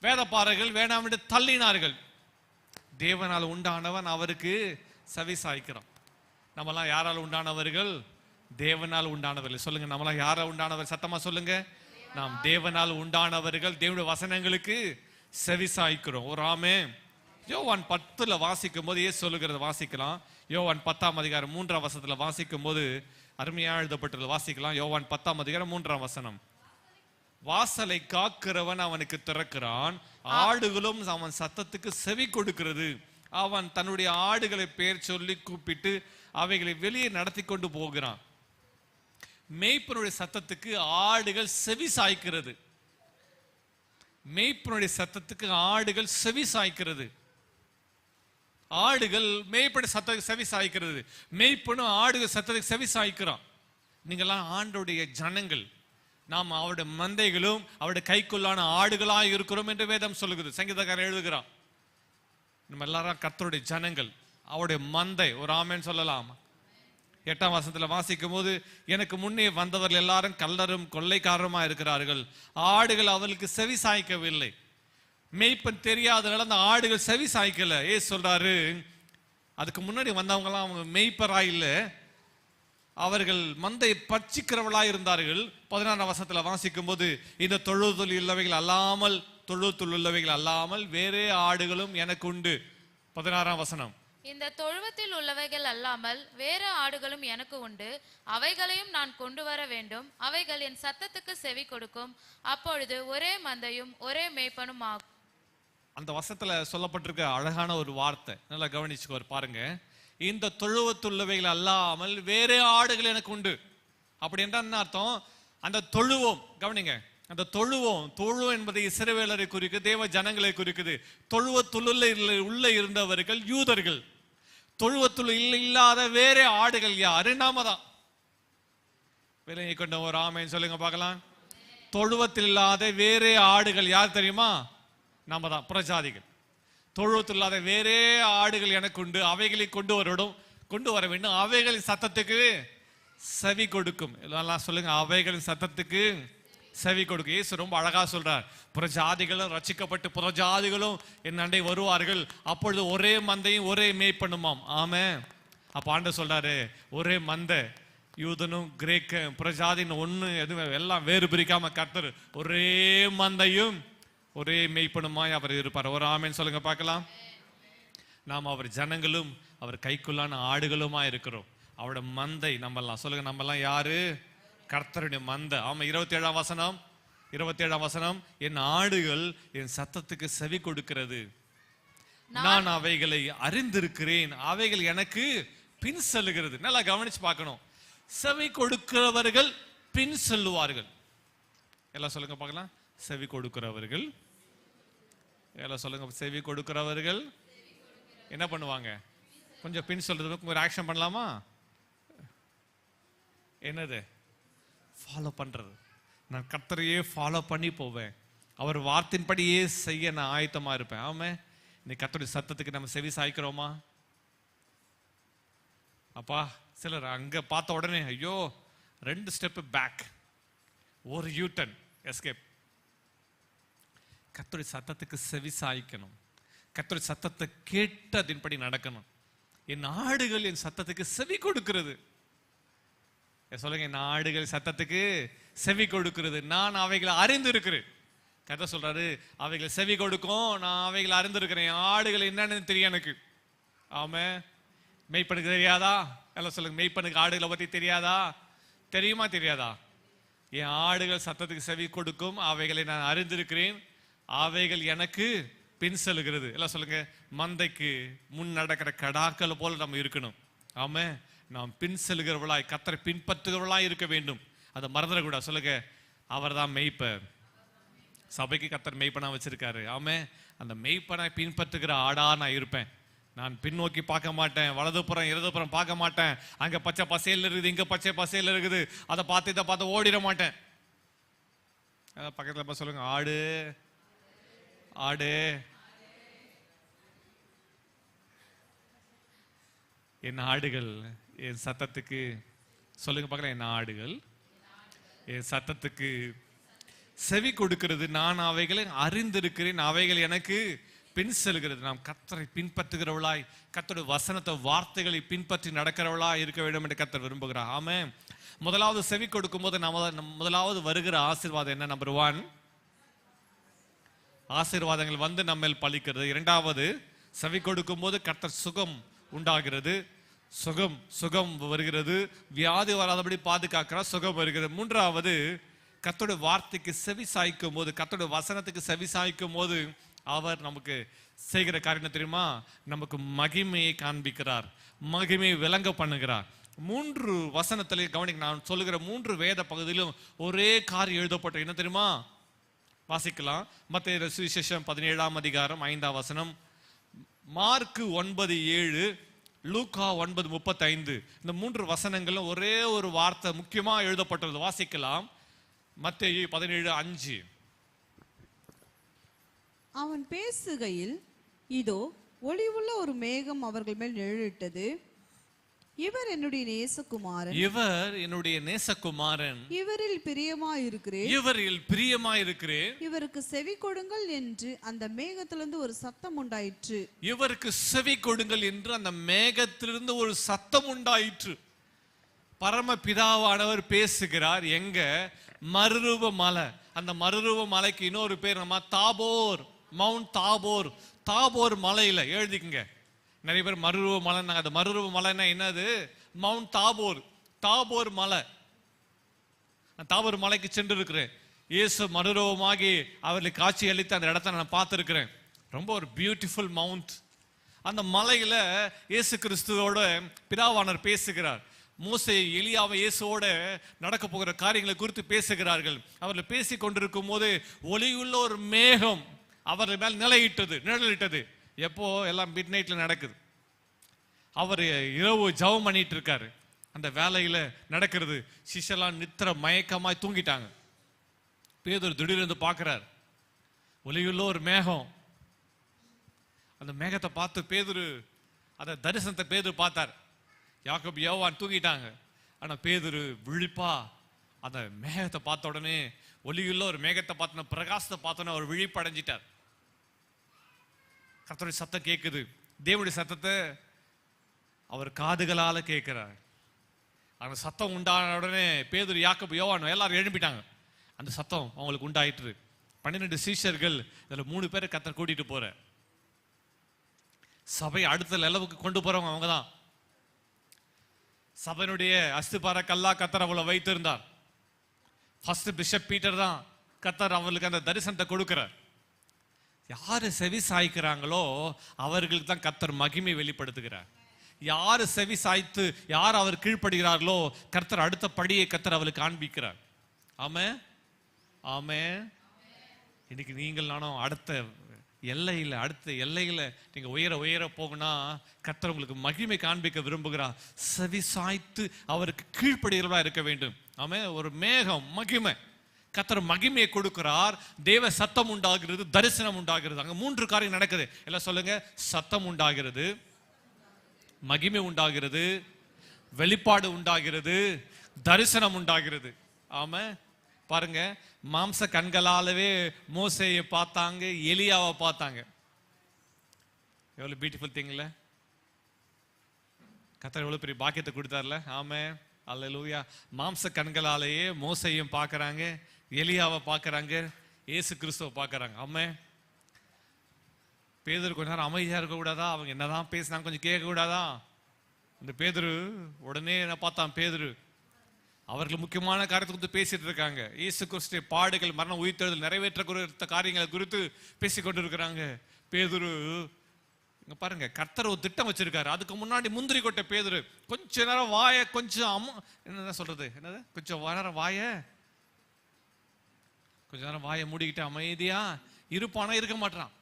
வேதபாரர்கள் வேண்டாம் என்று தள்ளினார்கள். தேவனால் உண்டானவன் அவருக்கு செவி சாய்க்கிறான். நம்மலாம் யாரால் உண்டானவர்கள்? தேவனால் உண்டானவர்கள். சொல்லுங்க, நம்மளாம் யாரால் உண்டானவர்? சத்தமா சொல்லுங்க, நாம் தேவனால் உண்டானவர்கள். தேவனுடைய வசனங்களுக்கு செவி சாய்க்கிறோம். ஒரு ஆமென். யோவான் 10 வாசிக்கும் போது இயேசு சொல்லுகிறத வாசிக்கலாம். யோவான் 10 அதிகாரம் 3 வசனத்துல வாசிக்கும் போது அருமையா எழுதப்பட்டது வாசிக்கலாம். யோவான் 10 அதிகாரம் 3 வசனம். வாசலை காக்கிறவன் அவனுக்கு திறக்கிறான், ஆடுகளும் அவன் சத்தத்துக்கு செவி கொடுக்கிறது. அவன் தன்னுடைய ஆடுகளை பெயர் சொல்லி கூப்பிட்டு அவைகளை வெளியே நடத்தி கொண்டு போகிறான். மேய்ப்பனுடைய சத்தத்துக்கு ஆடுகள் செவி சாய்க்கிறது. மேய்ப்பனுடைய சத்தத்துக்கு ஆடுகள் செவி சாய்க்கிறது. ஆடுகள் மேய்ப்பனுடைய சத்தத்துக்கு செவி சாய்க்கிறது. மேய்ப்பனும் ஆடுகள் சத்தத்துக்கு செவி சாய்க்கிறான். நீங்கெல்லாம் ஆண்டோடைய ஜனங்கள், நாம் அவருடைய மந்தைகளும் அவருடைய கைக்குள்ளான ஆடுகளாக இருக்கிறோம் என்று வேதம் சொல்லுகிறது. சங்கீதக்காரன் எழுதுகிறான், நம்ம எல்லாரும் கர்த்தருடைய ஜனங்கள், அவருடைய மந்தை. ஒரு ஆமென் சொல்லலாம். 8 வசனத்துல வாசிக்கும் போது, எனக்கு முன்னே வந்தவர்கள் எல்லாரும் கள்ளரும் கொள்ளைக்காரருமா இருக்கிறார்கள், ஆடுகள் அவர்களுக்கு செவி சாய்க்கவில்லை. மேய்ப்பன் தெரியாதனால அந்த ஆடுகள் செவி சாய்க்கல. ஏசு சொல்றாரு, அதுக்கு முன்னாடி வந்தவங்க எல்லாம் அவங்க மேய்ப்பரா இல்ல, அவர்கள் மந்தை பட்சிக்கிறவர்களாய் இருந்தார்கள். 16 வசனத்துல வாசிக்கும் போது, இந்த தொழுவத்தில் உள்ளவைகள் அல்லாமல், தொழுவத்தில் உள்ளவைகள் அல்லாமல் வேறே ஆடுகளும் எனக்கு உண்டு. 16 வசனம். இந்த தொழுவத்தில் உள்ளவைகள் அல்லாமல் வேறு ஆடுகளும் எனக்கு உண்டு, அவைகளையும் நான் கொண்டு வர வேண்டும். அவைகள் என் சத்தத்துக்கு செவி கொடுக்கும். அப்பொழுது ஒரே மந்தையும் ஒரே மேய்ப்பனும் ஆகும். அந்த வசனத்துல சொல்லப்பட்டிருக்க அழகான ஒரு வார்த்தை நல்லா கவனிச்சுக்கோ பாருங்க. இந்த தொழுவத்துள்ளவைகள் அல்லாமல் வேறே ஆடுகள் எனக்கு உண்டு. அப்படி என்றால் என்ன அர்த்தம்? அந்த தொழுவம், கவனிங்க, அந்த தொழுவம் என்பது இஸ்ரவேலரை குறிக்குது, தேவ ஜனங்களை குறிக்குது. உள்ள இருந்தவர்கள் யூதர்கள். தொழுவத்துள்ள இல்லாத வேறே ஆடுகள் யாரு? நாம தான். விலகி கொண்ட ஒரு ஆமென் சொல்லுங்க பார்க்கலாம். தொழுவத்தில் இல்லாத வேறே ஆடுகள் யார் தெரியுமா? நாம தான், புறஜாதிகள். தொழுவத்தில் இல்லாத வேறே ஆடுகள் எனக்கு உண்டு, அவைகளை கொண்டு வர வேண்டும். அவைகளின் சத்தத்துக்கு செவி கொடுக்கும். எல்லாம் சொல்லுங்க, அவைகளின் சத்தத்துக்கு செவி கொடுக்கும். இயேசு ரொம்ப அழகா சொல்றார், புறஜாதிகளும் ரட்சிக்கப்பட்டு புறஜாதிகளும் என் அண்டை வருவார்கள், அப்பொழுது ஒரே மந்தையும் ஒரே மேய்ப்பனுமாம். ஆமென். அப்ப ஆண்டவர் சொல்றாரு, ஒரே மந்தை, யூதனும் கிரேக்க புறஜாதின்னு ஒண்ணு எதுவும் எல்லாம் வேறு பிரிக்காம கர்த்தர் ஒரே மந்தையும் ஒரே மேய்ப்பனுமாய் அவர் இருப்பார். ஒரு ஆமென் சொல்லுங்க பார்க்கலாம். நாம் அவர் ஜனங்களும் அவர் கைக்குள்ளான ஆடுகளுமா இருக்கிறோம். அவரோட மந்தை நம்மெல்லாம். சொல்லுங்க, நம்மெல்லாம் யாரு? கர்த்தருடைய மந்தை. ஆமா. 27 வசனம், என் ஆடுகள் என் சத்தத்துக்கு செவி கொடுக்கிறது, நான் அவைகளை அறிந்திருக்கிறேன், அவைகள் எனக்கு பின் செல்லுகிறது. நல்லா கவனிச்சு பார்க்கணும். செவி கொடுக்கிறவர்கள் பின் செல்லுவார்கள். எல்லாம் சொல்லுங்க பார்க்கலாம். செவி கொடுக்கிறவர்கள், எல்லாம் சொல்லுங்க, செவி கொடுக்கிறவர்கள் என்ன பண்ணுவாங்க? கொஞ்சம் பின் சொல்றதுக்கு ஒரு ஆக்ஷன் பண்ணலாமா? என்னது? ஃபாலோ பண்றது. நான் கர்த்தரையே ஃபாலோ பண்ணி போவேன், அவர் வார்த்தையின்படியே செய்ய நான் ஆயத்தமா இருப்பேன். ஆமே. இன்னைக்கு கர்த்தருடைய சத்தத்துக்கு நம்ம செவி சாய்க்கிறோமா? அப்பா, சிலர் அங்க பார்த்த உடனே ஐயோ 2 ஸ்டெப் பேக், ஒரு யூட்டன், எஸ்கேப். கர்த்தருடைய சத்தத்துக்கு செவி சாய்க்கணும். கர்த்தருடைய சத்தத்தை கேட்டு அதன்படி நடக்கணும். என் ஆடுகள் என் சத்தத்துக்கு செவி கொடுக்கிறது. சொல்லுங்க, என் ஆடுகள் சத்தத்துக்கு செவி கொடுக்கிறது, நான் அவைகளை அறிந்திருக்கிறேன். கதை சொல்றாரு, அவைகள் செவி கொடுக்கும், நான் அவைகளை அறிந்திருக்கிறேன். என் ஆடுகள் என்னன்னு தெரியும் எனக்கு. ஆமா. மெய்ப்பனுக்கு தெரியாதா? எல்லாம் சொல்லுங்க, மெய்ப்பனுக்கு ஆடுகளை பத்தி தெரியாதா? தெரியுமா தெரியாதா? என் ஆடுகள் சத்தத்துக்கு செவி கொடுக்கும், அவைகளை நான் அறிந்திருக்கிறேன், அவைகள் எனக்கு பின் செல்லுகிறது. எல்லாம் சொல்லுங்க, மந்தைக்கு முன் நடக்கிற கடாக்கள் போல நம்ம இருக்கணும். ஆமா. நாம் பின் செல்கிறவளாய் கர்த்தரை பின்பற்றுகிறவளாய் இருக்க வேண்டும். அதை மறந்துடக்கூடாது. சொல்லுங்க, அவர் தான் மெய்ப்பர். சபைக்கு கர்த்தர் மெய்ப்பனா வச்சிருக்காரு. ஆமே, அந்த மெய்ப்பனை பின்பற்றுகிற ஆடா நான் இருப்பேன். நான் பின்னோக்கி பார்க்க மாட்டேன், வலதுபுறம் இடதுபுறம் பார்க்க மாட்டேன். அங்க பச்சை பசேல் இருக்குது, இங்க பச்சை பசேல் இருக்குது, அதை பார்த்து இதை பார்த்து ஓடிட மாட்டேன். பக்கத்துல சொல்லுங்க, ஆடு ஆடு. என் ஆடுகள் என் சத்தத்துக்கு, சொல்லுங்க பார்க்கலாம், என் ஆடுகள் என் சத்தத்துக்கு செவி கொடுக்கிறது. நான் அவைகளை அறிந்திருக்கிறேன், அவைகள் எனக்கு பின் செல்கிறது. நாம் கர்த்தரை பின்பற்றுகிறவளாய், கர்த்தருடைய வசனத்தை வார்த்தைகளை பின்பற்றி நடக்கிறவளாய் இருக்க வேண்டும் என்று கர்த்தர் விரும்புகிறார். ஆமென். முதலாவது செவி கொடுக்கும் போது முதலாவது வருகிற ஆசீர்வாதம் என்ன? நம்பர் 1, ஆசீர்வாதங்கள் வந்து நம்ம பலிக்கிறது. இரண்டாவது, செவி கொடுக்கும் போது கர்த்தர் சுகம் உண்டாகிறது, சுகம் வருகிறது, வியாதி வராதபடி பாதுகாக்கிறார், சுகம் வருகிறது. மூன்றாவது, கர்த்தருடைய வார்த்தைக்கு செவி சாய்க்கும் போது, கர்த்தருடைய வசனத்துக்கு செவி சாய்க்கும் போது அவர் நமக்கு செய்கிற காரியம் தெரியுமா? நமக்கு மகிமையை காண்பிக்கிறார், மகிமையை விளங்க பண்ணுகிறார். 3 வசனத்திலே கவனிக்க, நான் சொல்லுகிற 3 வேத பகுதியிலும் ஒரே காரியம் எழுதப்பட்ட என்ன தெரியுமா? வாசிக்கலாம். மத்தேயு சுவிசேஷம் 17ஆம் அதிகாரம் 5ஆம் வசனம், மார்க்கு 9:7, லூக்கா 9:35. இந்த 3 வசனங்களும் ஒரே ஒரு வார்த்தை முக்கியமா எழுதப்பட்டது. வாசிக்கலாம். மத்தேயு 17:5. அவன் பேசுகையில், இதோ ஒளிவுள்ள ஒரு மேகம் அவர்கள் மேல் நிழலிட்டது. இவர் என்னுடைய நேசகுமாரன், இவர் என்னுடைய நேசகுமாரன், இவரில் பிரியமாயிருக்கிறேன், இவரில் பிரியமாயிருக்கிறேன், இவருக்கு செவி கொடுங்கள் என்று அந்த மேகத்திலிருந்து ஒரு சத்தம் உண்டாயிற்று. இவருக்கு செவி கொடுங்கள் என்று அந்த மேகத்திலிருந்து ஒரு சத்தம் உண்டாயிற்று. பரமபிதாவானவர் பேசுகிறார். எங்க? மறுரூப மலை. அந்த மறுரூப மலைக்கு இன்னொரு பேர் நம்ம தாபோர், மவுண்ட் தாபோர். தாபோர் மலையில எழுதிக்குங்க. நிறைய பேர் மறுரூப மலை, அது மறுரூப மலைன்னா என்னது? மவுண்ட் தாபோர், தாபோர் மலை. தாபோர் மலைக்கு சென்று இருக்கிறேன். இயேசு மறுரூபமாகி அவர்களுக்கு காட்சி அளித்து அந்த இடத்த நான் பார்த்துருக்கிறேன். ரொம்ப ஒரு பியூட்டிஃபுல் மவுண்ட். அந்த மலையில இயேசு கிறிஸ்துவோட பிதாவானவர் பேசுகிறார். மோசே, எலியாவை இயேசுவோட நடக்க போகிற காரியங்களை குறித்து பேசுகிறார்கள். அவர்கள் பேசி கொண்டிருக்கும் போது ஒளியுள்ள ஒரு மேகம் அவர்கள் மேல் நிழலிட்டது. எப்போ? எல்லாம் மிட் நைட்ல நடக்குது. அவர் இரவு ஜெபம் பண்ணிட்டு இருக்காரு. அந்த வேலையில நடக்கிறது. சிஷ்யெல்லாம் நித்திர மயக்கமாய் தூங்கிட்டாங்க. பேதுரு திடீர்னு பார்க்கிறார், ஒளியுள்ள ஒரு மேகம். அந்த மேகத்தை பார்த்து பேதுரு, அந்த தரிசனத்தை பேதுரு பார்த்தார். யாக்கோபு யோவான் தூங்கிட்டாங்க. ஆனா பேதுரு விழிப்பா அந்த மேகத்தை பார்த்த உடனே, ஒளியுள்ள ஒரு மேகத்தை பார்த்தோன்னா, பிரகாசத்தை பார்த்தோன்னா அவர் விழிப்படைஞ்சிட்டார். கர்த்தருடைய சத்தம் கேட்குது. தேவனுடைய சத்தத்தை அவர் காதுகளால கேட்கிறார். அந்த சத்தம் உண்டான உடனே பேதுரு, யாக்கோபு யோவான் எல்லாரும் எழும்பிட்டாங்க. அந்த சத்தம் அவங்களுக்கு உண்டாயிற்று. 12 சீஷர்கள், இதுல 3 பேரை கர்த்தர் கூட்டிட்டு போற. சபை அடுத்த லெவலுக்கு கொண்டு போறவங்க அவங்க தான். சபையினுடைய அஸ்திபார கல்லா கர்த்தர் அவளை வைத்திருந்தார். ஃபர்ஸ்ட் பிஷப் பீட்டர் தான் கர்த்தர் அவர்களுக்கு அந்த தரிசனத்தை கொடுக்கிறார். யாரு செவி சாய்க்கிறாங்களோ அவர்களுக்கு தான் கர்த்தர் மகிமை வெளிப்படுத்துகிறார். யாரு செவி சாய்த்து யார் அவர் கீழ்ப்படுகிறார்களோ கர்த்தர் அடுத்த படியை கர்த்தர் அவளுக்கு காண்பிக்கிறார். ஆமென், ஆமென். இன்னைக்கு நீங்கள் நானும் அடுத்த எல்லையில நீங்க உயர போகுனா கர்த்தர் உங்களுக்கு மகிமை காண்பிக்க விரும்புகிறார். செவி சாய்த்து அவருக்கு கீழ்ப்படுகிறவர்களா இருக்க வேண்டும். ஆமென். ஒரு மேகம், மகிமை. கர்த்தர் மகிமையை கொடுக்கிறார். தேவ சத்தம் உண்டாகிறது, தரிசனம் உண்டாகிறது. அங்க 3 காரியம் நடக்குது. எல்லாம் சொல்லுங்க. சத்தம் உண்டாகிறது, மகிமை உண்டாகிறது, வெளிப்பாடு உண்டாகிறது, தரிசனம் உண்டாகிறது. ஆமா, பாருங்க. மாம்ச கண்களாலவே மோசேயை பார்த்தாங்க, எலியாவை பார்த்தாங்க. எவ்வளவு பியூட்டிஃபுல் திங்ல. கர்த்தர் எவ்வளவு பெரிய பாக்கியத்தை கொடுத்தார்ல. ஆமே, அல்லேலூயா. மாம்ச கண்களாலேயே மோசையும் பார்க்கறாங்க, எலியாவை பார்க்கறாங்க, இயேசு கிறிஸ்துவை பார்க்கறாங்க. ஆமே. பேதுரு கொஞ்ச நேரம் அமைதியா இருக்க கூடாதா? அவங்க என்னதான் பேசினாங்க கொஞ்சம் கேட்க கூடாதா? இந்த பேதுரு உடனே என்ன பார்த்தான்? பேதுரு அவர்கள் முக்கியமான காரியத்தை குறித்து பேசிட்டு இருக்காங்க. இயேசு கிறிஸ்துவின் பாடுகள், மரணம், உயிர்த்தெழுதல் நிறைவேற்ற குறித்த காரியங்களை குறித்து பேசி கொண்டிருக்கிறாங்க. பேதுரு இங்க பாருங்க, கர்த்தர் ஒரு திட்டம் வச்சிருக்காரு. அதுக்கு முன்னாடி முந்திரி கொட்டை பேதுரு கொஞ்ச நேரம் வாய கொஞ்சம் என்ன சொல்றது, என்னது, கொஞ்சம் நேரம் கொஞ்ச நேரம் வாயை மூடிக்கிட்டு அமைதியா இருப்பானா? இருக்க மாட்டான்.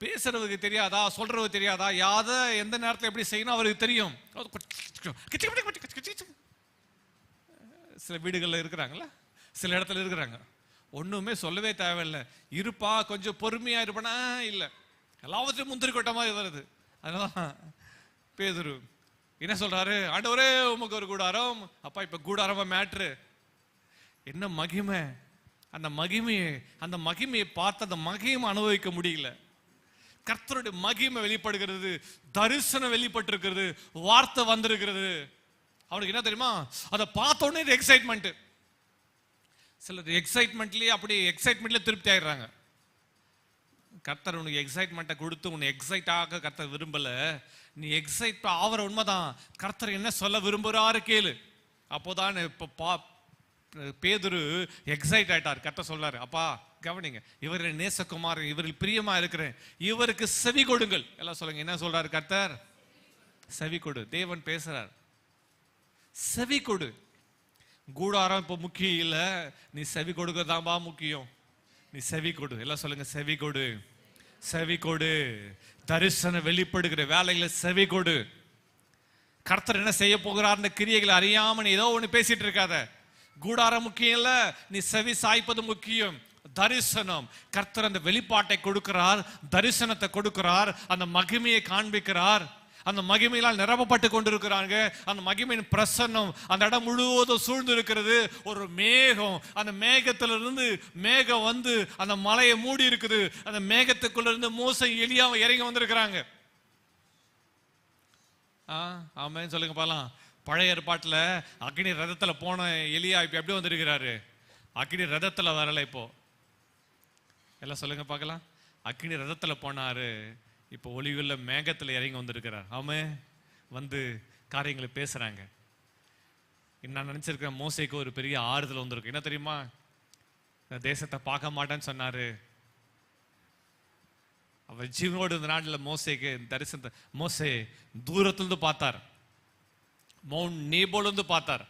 பேசுறதுக்கு தெரியாதா, சொல்றது தெரியாதா, யாத எந்த நேரத்தில் எப்படி செய்யணும் அவருக்கு தெரியும். சில வீடுகளில் இருக்கிறாங்களா, சில இடத்துல இருக்கிறாங்க, ஒண்ணுமே சொல்லவே தேவையில்லை, இருப்பா, கொஞ்சம் பொறுமையா இருப்பானா, இல்லை, எல்லாவற்றையும் முந்திரி கொட்ட மாதிரி வருது. அதனால பேதுரு என்ன சொல்றாரு, ஆண்டவரே உமக்கு ஒரு கூடாரம். அப்பா இப்ப கூடாரமா மேட்ரு என்ன, மகிமை. அந்த மகிமையை பார்த்து அந்த மகிமை அனுபவிக்க முடியல. கர்த்தருடைய மகிமை வெளிப்படுகிறது, தரிசனம் வெளிப்பட்டிருக்கிறது, வார்த்தை வந்திருக்கிறது. அவனுக்கு என்ன தெரியுமா, அதை பார்த்த உடனே எக்ஸைட்மெண்ட். சிலர் எக்ஸைட்மெண்ட்லயே அப்படி எக்ஸைட்மெண்ட்ல திருப்தி ஆயிடுறாங்க. கர்த்தர் உனக்கு எக்ஸைட்மெண்ட்டை கொடுத்து உன்னை எக்ஸைட் ஆக கர்த்தர் விரும்பல. நீ எக்ஸைட் ஆகிற உண்மைதான். கர்த்தர் என்ன சொல்ல விரும்புறாரு கேளு. அப்போதான் இப்ப பேதுரு எக்ஸைட் ஆயிட்டார். கர்த்தர் சொல்றாரு, அப்பா கவனிங்க, இவரில் நேசகுமார், இவரில் பிரியமா இருக்கிறேன், இவருக்கு செவி கொடுங்கள். எல்லாம் சொல்லுங்க, என்ன சொல்றாரு கர்த்தர்? செவி கொடு. தேவன் பேசுறார், செவி கொடு. கூடாரம் இப்ப முக்கியம் இல்ல, நீ செவி கொடுக்கறதாம்பா முக்கியம். நீ செவி கொடு. எல்லாம் சொல்லுங்க, செவி கொடு, செவி கொடு. தரிசனம் வெளிப்படுகிற வேலைகளை செவி கொடு. கர்த்தர் என்ன செய்ய போகிறார்னு கிரியைகளை அறியாம நீ ஏதோ ஒண்ணு பேசிட்டு இருக்காத. கூடாரம் முக்கியம் இல்ல, நீ செவி சாய்ப்பது முக்கியம். தரிசனம், கர்த்தர் அந்த வெளிப்பாட்டை கொடுக்கிறார், தரிசனத்தை கொடுக்கிறார், அந்த மகிமையை காண்பிக்கிறார். அந்த மகிமையினால் நிரப்பப்பட்டு கொண்டிருக்கிறாங்க. அந்த மகிமையின் பிரசன்னம் அந்த இடம் முழுவதும் சூழ்ந்து இருக்கிறது. ஒரு மேகம், அந்த மேகத்திலிருந்து மேகம் வந்து அந்த மலையை மூடி இருக்குது. அந்த மேகத்துக்குள்ள இருந்து மோசே எலியாவும் இறங்கி வந்திருக்கிறாங்க. ஆமாம் சொல்லுங்க பாலாம். பழைய ஏற்பாட்டில் அக்னி ரதத்துல போன எலியா இப்ப எப்படி வந்திருக்கிறாரு? அக்னி ரதத்துல வரல. இப்போ எல்லாம் சொல்லுங்க பார்க்கலாம். அக்னி ரதத்துல போனாரு, இப்போ ஒளியுள்ள மேகத்துல இறங்கி வந்திருக்கிறார். ஆமே வந்து காரியங்களை பேசுறாங்க. நான் நினைச்சிருக்கேன் மோசேக்கு ஒரு பெரிய ஆறுதல் வந்திருக்கு. என்ன தெரியுமா, தேசத்தை பார்க்க மாட்டேன்னு சொன்னாரு. அவர் ஜீவனோடு இந்த நாட்டில் மோசேக்கு தரிசனத்தை மோசே தூரத்திலிருந்து பார்த்தார். மவுண்ட் நேபோலிருந்து பார்த்தார்.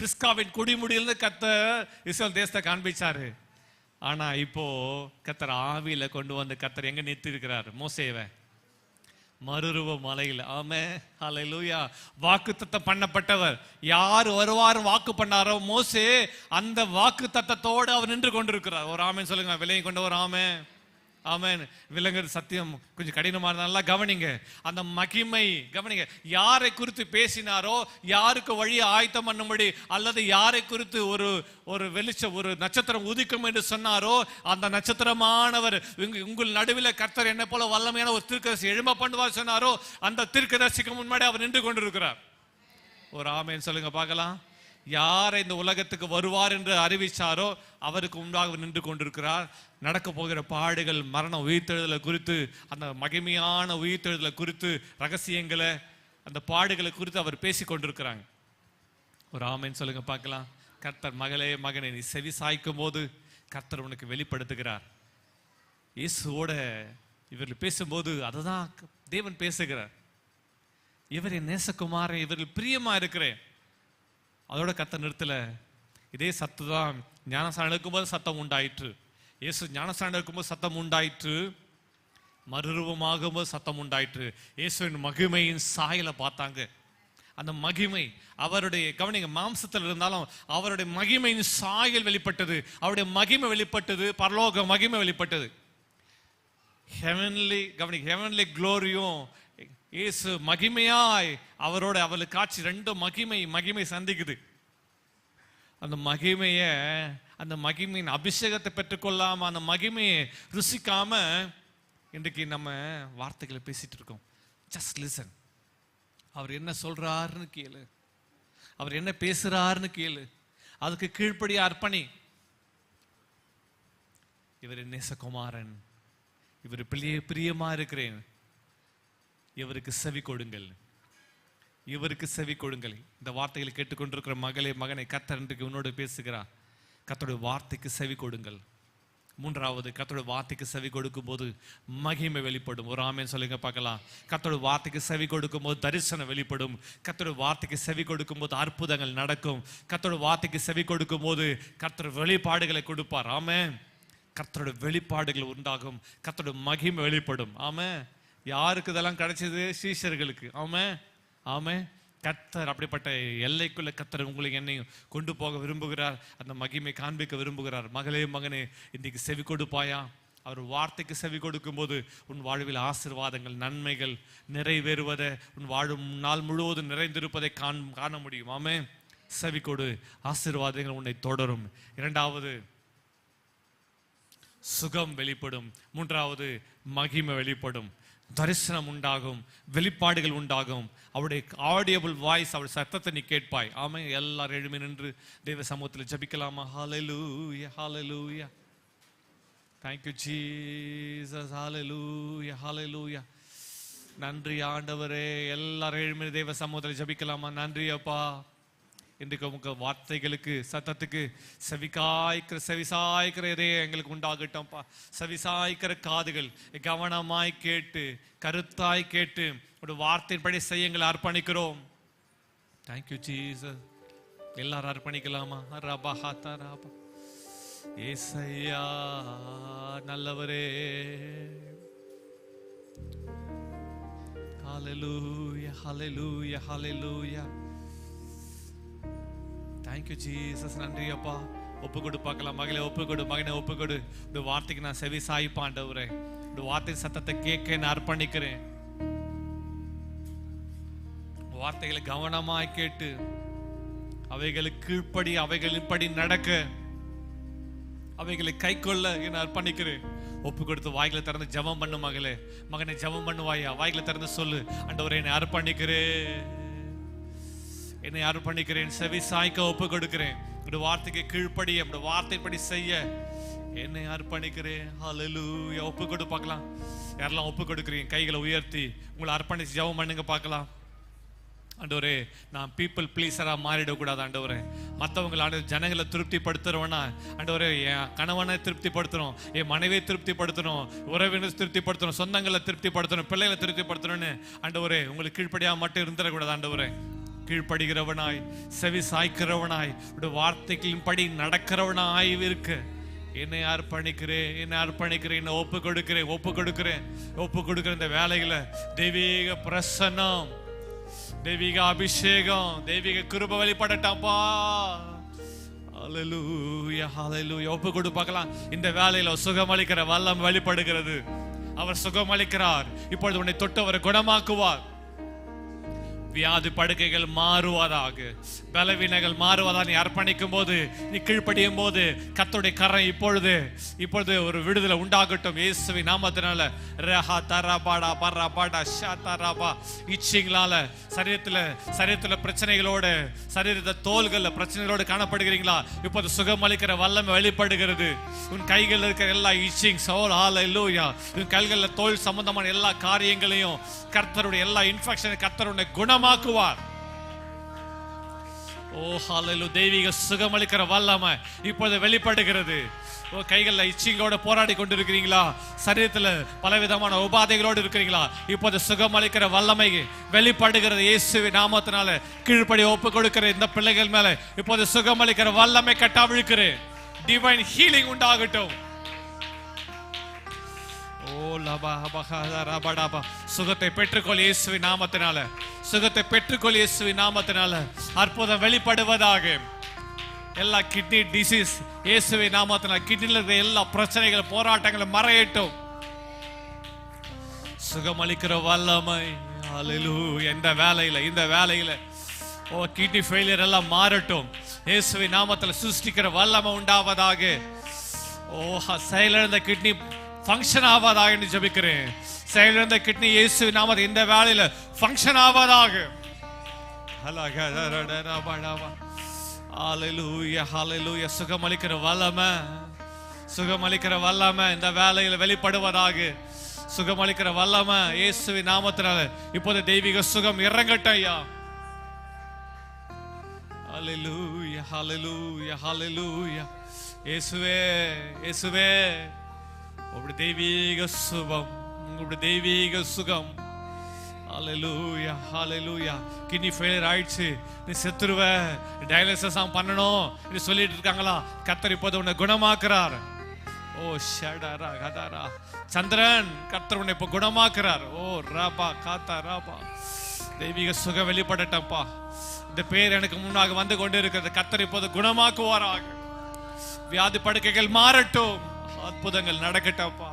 பிஸ்காவின் குடிமுடியிலிருந்து கர்த்தர் இஸ்ரவேல் தேசத்தை காண்பிச்சாரு. ஆனா இப்போ கர்த்தர் ஆவியில கொண்டு வந்து கர்த்தர் எங்க நிறுத்தி இருக்கிறார்? மோசேவை மறுரூப மலையில். ஆமே ஹல்லேலூயா. வாக்குத்தத்தம் பண்ணப்பட்டவர் யார் வருவார் வாக்கு பண்ணாரோ மோசே, அந்த வாக்கு தத்தத்தோடு அவர் நின்று கொண்டிருக்கிறார். ஒரு ஆமேன் சொல்லுங்க, விலையை கொண்டவர். ஆமே ஆமென். விலங்குற சத்தியம் கொஞ்சம் கடினமா இருந்தாலும் கவனிங்க. அந்த மகிமை கவனிங்க. யாரை குறித்து பேசினாரோ, யாருக்கு வழியை ஆயத்தம் பண்ணும்படி, அல்லது யாரை குறித்து ஒரு வெளிச்சம், ஒரு நட்சத்திரம் உதிக்கும் என்று சொன்னாரோ, அந்த நட்சத்திரமானவர் உங்கள் நடுவில் கர்த்தர் என்ன போல வல்லமையான ஒரு தீர்க்கதரிசி எழும்ப பண்ணுவார் சொன்னாரோ, அந்த தீர்க்கதரிசிக்கு முன்னாடி அவர் நின்று கொண்டிருக்கிறார். ஒரு ஆமேன் சொல்லுங்க பார்க்கலாம். யாரை இந்த உலகத்துக்கு வருவார் என்று அறிவிச்சாரோ அவருக்கு முன்பாக நின்று கொண்டிருக்கிறார். நடக்க போகிற பாடுகள், மரணம், உயிர்த்தெழுதலை குறித்து, அந்த மகிமையான உயிர்த்தெழுதலை குறித்து, ரகசியங்களை, அந்த பாடுகளை குறித்து அவர் பேசி கொண்டிருக்கிறாங்க. ஒரு ஆமேன் சொல்லுங்க பார்க்கலாம். கர்த்தர் மகளே மகனே நீ செவி சாய்க்கும் போது கர்த்தர் உனக்கு வெளிப்படுத்துகிறார். இயேசுவோட இவர்கள் பேசும்போது அதுதான் தேவன் பேசுகிறார். இவர் என் நேசகுமாரன், இவர்கள் பிரியமா இருக்கிறேன். அதோட கர்த்தர் நிறுத்தல. இதே சத்து தான் ஞானஸ்நானம் எடுக்கும்போது சத்தம் உண்டாயிற்று. இயேசு ஞானஸ்நானம் எடுக்கும்போது சத்தம் உண்டாயிற்று. மறுரூபமாகும் போது சத்தம் உண்டாயிற்று. இயேசுவின் மகிமையின் சாயலை பார்த்தாங்க. அந்த மகிமை அவருடைய கவனிங்க, மாம்சத்தில் இருந்தாலும் அவருடைய மகிமையின் சாயல் வெளிப்பட்டது. அவருடைய மகிமை வெளிப்பட்டது, பரலோக மகிமை வெளிப்பட்டது. ஹெவன்லி கவனிங்க, ஹெவன்லி க்ளோரியும் இயேசு மகிமையாய் அவரோட அவளுக்கு காட்சி. ரெண்டு மகிமை சந்திக்குது. அந்த மகிமைய, அந்த மகிமையின் அபிஷேகத்தை பெற்றுக்கொள்ளாம, அந்த மகிமையை ருசிக்காம இன்றைக்கு நம்ம வார்த்தைகளை பேசிட்டு இருக்கோம். Just listen. அவர் என்ன சொல்றாருன்னு கேளு, அவர் என்ன பேசுறாருன்னு கேளு, அதுக்கு கீழ்ப்படியா அர்ப்பணி. இவர் நேசகுமாரன், இவர் பிரியமா இருக்கிறேன், இவருக்கு செவி கொடுங்கள், இவருக்கு செவி கொடுங்கள். இந்த வார்த்தைகளை கேட்டுக்கொண்டிருக்கிற மகளே மகனை கர்த்தர் இன்றைக்கு உன்னோடு பேசுகிறார். கர்த்தருடைய வார்த்தைக்கு செவி கொடுங்கள். மூன்றாவது, கர்த்தருடைய வார்த்தைக்கு செவி கொடுக்கும் போது மகிமை வெளிப்படும். ஒரு ஆமென் சொல்லுங்க பார்க்கலாம். கர்த்தருடைய வார்த்தைக்கு செவி கொடுக்கும் போது தரிசனம் வெளிப்படும். கர்த்தருடைய வார்த்தைக்கு செவி கொடுக்கும் போது அற்புதங்கள் நடக்கும். கர்த்தருடைய வார்த்தைக்கு செவி கொடுக்கும் போது கர்த்தர் வெளிப்பாடுகளை கொடுப்பார். ஆமென். கர்த்தருடைய வெளிப்பாடுகள் உண்டாகும். கர்த்தருடைய மகிமை வெளிப்படும். ஆமென். யாருக்கு இதெல்லாம் கிடைச்சது? சீஷர்களுக்கு. ஆமென், ஆமென். கர்த்தர் அப்படிப்பட்ட எல்லைக்குள்ள கர்த்தர் உங்களை என்னையும் கொண்டு போக விரும்புகிறார். அந்த மகிமை காண்பிக்க விரும்புகிறார். மகளே, மகனே, இன்னைக்கு செவி கொடுப்பாயா? அவர் வார்த்தைக்கு செவி கொடுக்கும் போது உன் வாழ்வில் ஆசீர்வாதங்கள், நன்மைகள் நிறைவேறுவதை, உன் வாழும் நாள் முழுவதும் நிறைந்திருப்பதை காண முடியும். ஆமென். செவி கொடு, ஆசீர்வாதங்கள் உன்னை தொடரும். இரண்டாவது, சுகம் வெளிப்படும். மூன்றாவது, மகிமை வெளிப்படும். தரிசனம் உண்டாகும், வெளிப்பாடுகள் உண்டாகும். அவருடைய ஆடியபிள் வாய்ஸ், அவருடைய சத்தத்தை நீ கேட்பாய். ஆமென். எல்லாரும் எழுமி நின்று தேவ சமூகத்தில் ஜெபிக்கலாமா? ஹல்லேலூயா, ஹல்லேலூயா. Thank you Jesus. ஹல்லேலூயா, ஹல்லேலூயா. நன்றி ஆண்டவரே. எல்லாரும் எழுமி தேவ சமூகத்தில் ஜெபிக்கலாமா? நன்றி அப்பா. இன்றைக்கு உங்க வார்த்தைகளுக்கு, சத்தத்துக்கு செவிசாய்க்கிற இதே எங்களுக்கு உண்டாகட்டும்ப்பா. செவிசாய்க்கிற காதுகள் கவனமாய் கேட்டு, கருத்தாய் கேட்டு, ஒரு வார்த்தையின்படி செய்ய எங்களை அர்ப்பணிக்கிறோம். Thank you Jesus. எல்லாரும் அர்ப்பணிக்கலாமா? ரபா ஹாத்தா ரபா. ஏசையா நல்லவரே. Hallelujah, hallelujah, hallelujah. Thank you Jesus. நன்றி அப்பா. ஒப்பு கொடு பார்க்கலாம். மகளே ஒப்பு கொடு, மகனே ஒப்பு கொடு. இந்த வார்த்தைக்கு நான் செவி சாய்ப்பாண்டவரே. இந்த வார்த்தை சத்தத்தை கேட்க நான் அர்ப்பணிக்கிறேன். வார்த்தைகளை கவனமாய் கேட்டு அவைகளுக்கு கீழ்ப்படி, அவைகளின்படி நடக்க, அவைகளை கை கொள்ள என அர்ப்பணிக்கிறேன். ஒப்பு கொடுத்து வாய்களை திறந்து ஜெபம் பண்ணு மகளே, மகனை ஜெபம் பண்ணுவாயா? வாய்களை திறந்து சொல்லு, ஆண்டவரே என்னை அர்ப்பணிக்கிறேன், என்னை அர்ப்பணிக்கிறேன், செவி சாய்க்க ஒப்பு கொடுக்கிறேன். இந்த வார்த்தைக்கு கீழ்ப்படி, அந்த வார்த்தைப்படி செய்ய என்னை அர்ப்பணிக்கிறேன். ஹல்லேலூயா. ஒப்பு கொடு பார்க்கலாம். யாரெல்லாம் ஒப்பு கொடுக்குறீங்க கைகளை உயர்த்தி உங்களை அர்ப்பணிச்சு ஜெபம் பண்ணுங்க பார்க்கலாம். ஆண்டவரே, நான் பீப்புள் ப்ளீஸரா மாறிடக்கூடாது ஆண்டவரே. மற்றவங்களை ஜனங்களை திருப்திப்படுத்துறவனா ஆண்டவரே, என் கணவனை திருப்திப்படுத்தணும், என் மனைவியை திருப்திப்படுத்தணும், உறவினரை திருப்திப்படுத்தணும், சொந்தங்களை திருப்திப்படுத்தணும், பிள்ளைகளை திருப்திப்படுத்தணும்னு ஆண்டவரே உங்களுக்கு கீழ்ப்படியா மட்டும் இருந்துடக்கூடாது ஆண்டவரே. கீழ்ப்படுகிறவனாய், செவி சாய்க்கிறவனாய், வார்த்தைகளின் படி நடக்கிறவனாய் இருக்க என்னை அர்ப்பணிக்கிறேன், என்னை அர்ப்பணிக்கிறேன், என்னை ஒப்பு கொடுக்கிறேன், ஒப்பு கொடுக்கிறேன், ஒப்பு கொடுக்கிற இந்த வேலையில தெய்வீக பிரசன்னம், தெய்வீக அபிஷேகம், தெய்வீக கிருபை வெளிப்படட்டாப்பா. ஹல்லேலூயா, ஹல்லேலூயா. ஒப்பு கொடு பார்க்கலாம். இந்த வேலையில சுகமளிக்கிற வல்லம் வெளிப்படுகிறது. அவர் சுகமளிக்கிறார். இப்பொழுது உன்னை தொட்டு அவர் குணமாக்குவார். வியாதி படுக்கைகள் மாறுவதாக, பலவீனங்கள் மாறுவதாக நீ அர்ப்பணிக்கும் போது, நீ கீழ்ப்படியும் போது கர்த்தருடைய கரம் இப்பொழுது ஒரு விடுதலை உண்டாகட்டும் இயேசுவின் நாமத்தினால. ரஹா தரபாடா பரபாடா ஷாதரபா. இச்சிங்களால சரீரத்துல பிரச்சனைகளோடு, சரீரத்துல தோள்கள்ல பிரச்சனைகளோடு காணப்படுகிறீங்களா? இப்போது சுகமளிக்கிற வல்லமை வெளிப்படுகிறது. உன் கைகள் இருக்கிற எல்லா இச்சிங் சோல் ஹல்லேலூயா, உன் கைகளில் தோல் சம்பந்தமான எல்லா காரியங்களையும் கர்த்தருடைய எல்லா இன்ஃபெக்ஷன் கர்த்தருடைய குணமாக்குவார். ஓ ஹல்லேலூயா. தெய்வீக சுகமளிக்கிற வல்லமை இப்பொழுது வெளிப்படுகிறது. ஓ, கைகளில் இச்சிங்கோட போராடி கொண்டிருக்கிறீங்களா? சரீரத்துல பலவிதமான உபாதைகளோடு இருக்கிறீங்களா? இப்போது சுகமளிக்கிற வல்லமை வெளிப்படுகிறது இயேசுவின் நாமத்தினால. கீழ்ப்படி ஒப்பு கொடுக்கிற இந்த பிள்ளைகள் மேல இப்போது சுகமளிக்கிற வல்லமை கட்டவிழ்க்கிறேன். டிவைன் ஹீலிங் உண்டாகட்டும். சுகத்தை பெற்றுக்கொள் இயேசுவின் நாமத்தினால, சுகத்தை பெற்றுக்கொள் இயேசுவின் நாமத்தினால. அற்புதம் வெளிப்படுவதாக. எல்லா கிட்னி டிசீஸ் இயேசுவின் நாமத்தினால, கிட்னில இருக்கிற எல்லா பிரச்சனைகள், போராட்டங்கள் மறையட்டும். சுகமளிக்கிற வல்லமை. ஹல்லேலூயா. இந்த வேலையில ஓ கிட்னி ஃபெயிலியர் எல்லாம் மாறட்டும் இயேசுவின் நாமத்தினால. சிருஷ்டிக்கிற வல்லமை உண்டாவதாக. ஓ, செயலிழந்த கிட்னி ஃபங்க்ஷன் ஆவதாக என்று ஜெபிக்கிறேன். செயலிழந்த கிட்னி இயேசுவின் நாமத்தில் இந்த வேளையில ஃபங்க்ஷன் ஆவதாக. ஹல்லேலூயா, ஹல்லேலூயா. சுகமளிக்கிற வல்லமை, சுகமளிக்கிற வல்லமை இந்த வேளையில வெளிப்படுவதாக. சுகமளிக்கிற வல்லமை இயேசுவின் நாமத்தினால இப்போது தெய்வீக சுகம் இறங்கட்டும் ஐயா. ஹல்லேலூயா, ஹல்லேலூயா, ஹல்லேலூயா. இயேசுவே இயேசுவே உங்களுடைய தெய்வீக சுகம், உங்களுடைய தெய்வீக சுகம். ஹalleluya ஹalleluya. கிட்னி ஃபெயிலியர் ஆயிடுச்சு, நீ செத்துருவ, டயாலிசிஸ் பண்ணணும் நீ சொல்லிட்டு இருக்காங்களா? கர்த்தர் இப்போது உன்னை குணமாக்குறார். ஓ ஷடரா கதரா. சந்திரன், கர்த்தர் உன்னை இப்ப குணமாக்குறார். ஓ ராபா காத்தா ராபா. தெய்வீக சுகம் வெளிப்படட்டப்பா. இந்த பேர் எனக்கு முன்னாக வந்து கொண்டு இருக்கிறது. கர்த்தர் இப்போது குணமாக்குவாராக. வியாதி படுக்கைகள் மாறட்டும், அற்புதங்கள் நடக்கட்டப்பா,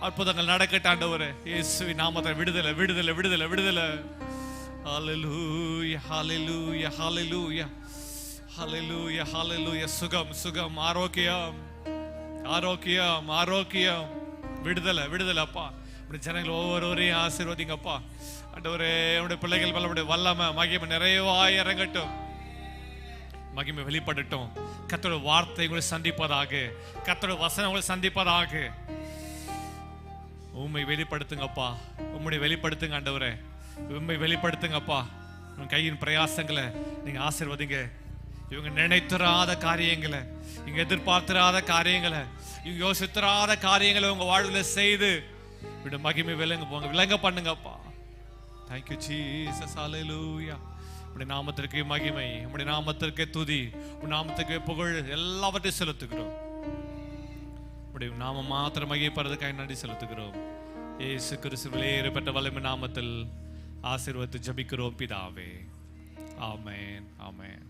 அற்புதங்கள் நடக்கட்டும் ஆண்டவரே. இயேசுவின் நாமத்தில் விடுதலை விடுதலை விடுதலை விடுதலை. ஹalleluya ஹalleluya ஹalleluya ஹalleluya ஹalleluya. சுகம் சுகம், ஆரோக்கியம் ஆரோக்கியம் ஆரோக்கியம், விடுதலை விடுதலை அப்பா. இப்படி ஜனங்கள் ஒவ்வொருவரையும் ஆசீர்வதிங்கப்பா ஆண்டவரே. என்னுடைய பிள்ளைகள் பலமுடைய வல்லமை மகிமை நிறைவாய் இறங்கட்டும், மகிமை வெளிப்படட்டும். கர்த்தருடைய வார்த்தை உங்களை சந்திப்பதாக, கர்த்தருடைய வசனம் உங்களை சந்திப்பதாக. உண்மை வெளிப்படுத்துங்கப்பா, உம்முடைய வெளிப்படுத்துங்க ஆண்டவரே, உண்மை வெளிப்படுத்துங்கப்பா. உங்க கையின் பிரயாசங்களை நீங்க ஆசீர்வதிங்க. இவங்க நினைத்துறாத காரியங்களை, இங்க எதிர்பார்த்திராத காரியங்களை, இவங்க யோசித்திராத காரியங்களை உங்க வாழ்வுல செய்து விட மகிமை விளங்க பண்ணுங்கப்பா. Thank you Jesus. ஹalleluya. உம்முடைய நாமத்திற்கு மகிமை, உம்முடைய நாமத்திற்கு துதி, உம்முடைய நாமத்திற்கு புகழ் எல்லாவற்றையும் செலுத்துகிறோம். உம்முடைய நாமம் மாத்திரம் மகிமைப்படுறதுக்காக நன்றி செலுத்துகிறோம். இயேசு கிறிஸ்துவிலே ஏற்பட்ட வல்லமை நாமத்தில் ஆசீர்வதித்து ஜெபிக்கிறோம் பிதாவே. ஆமென் ஆமென்.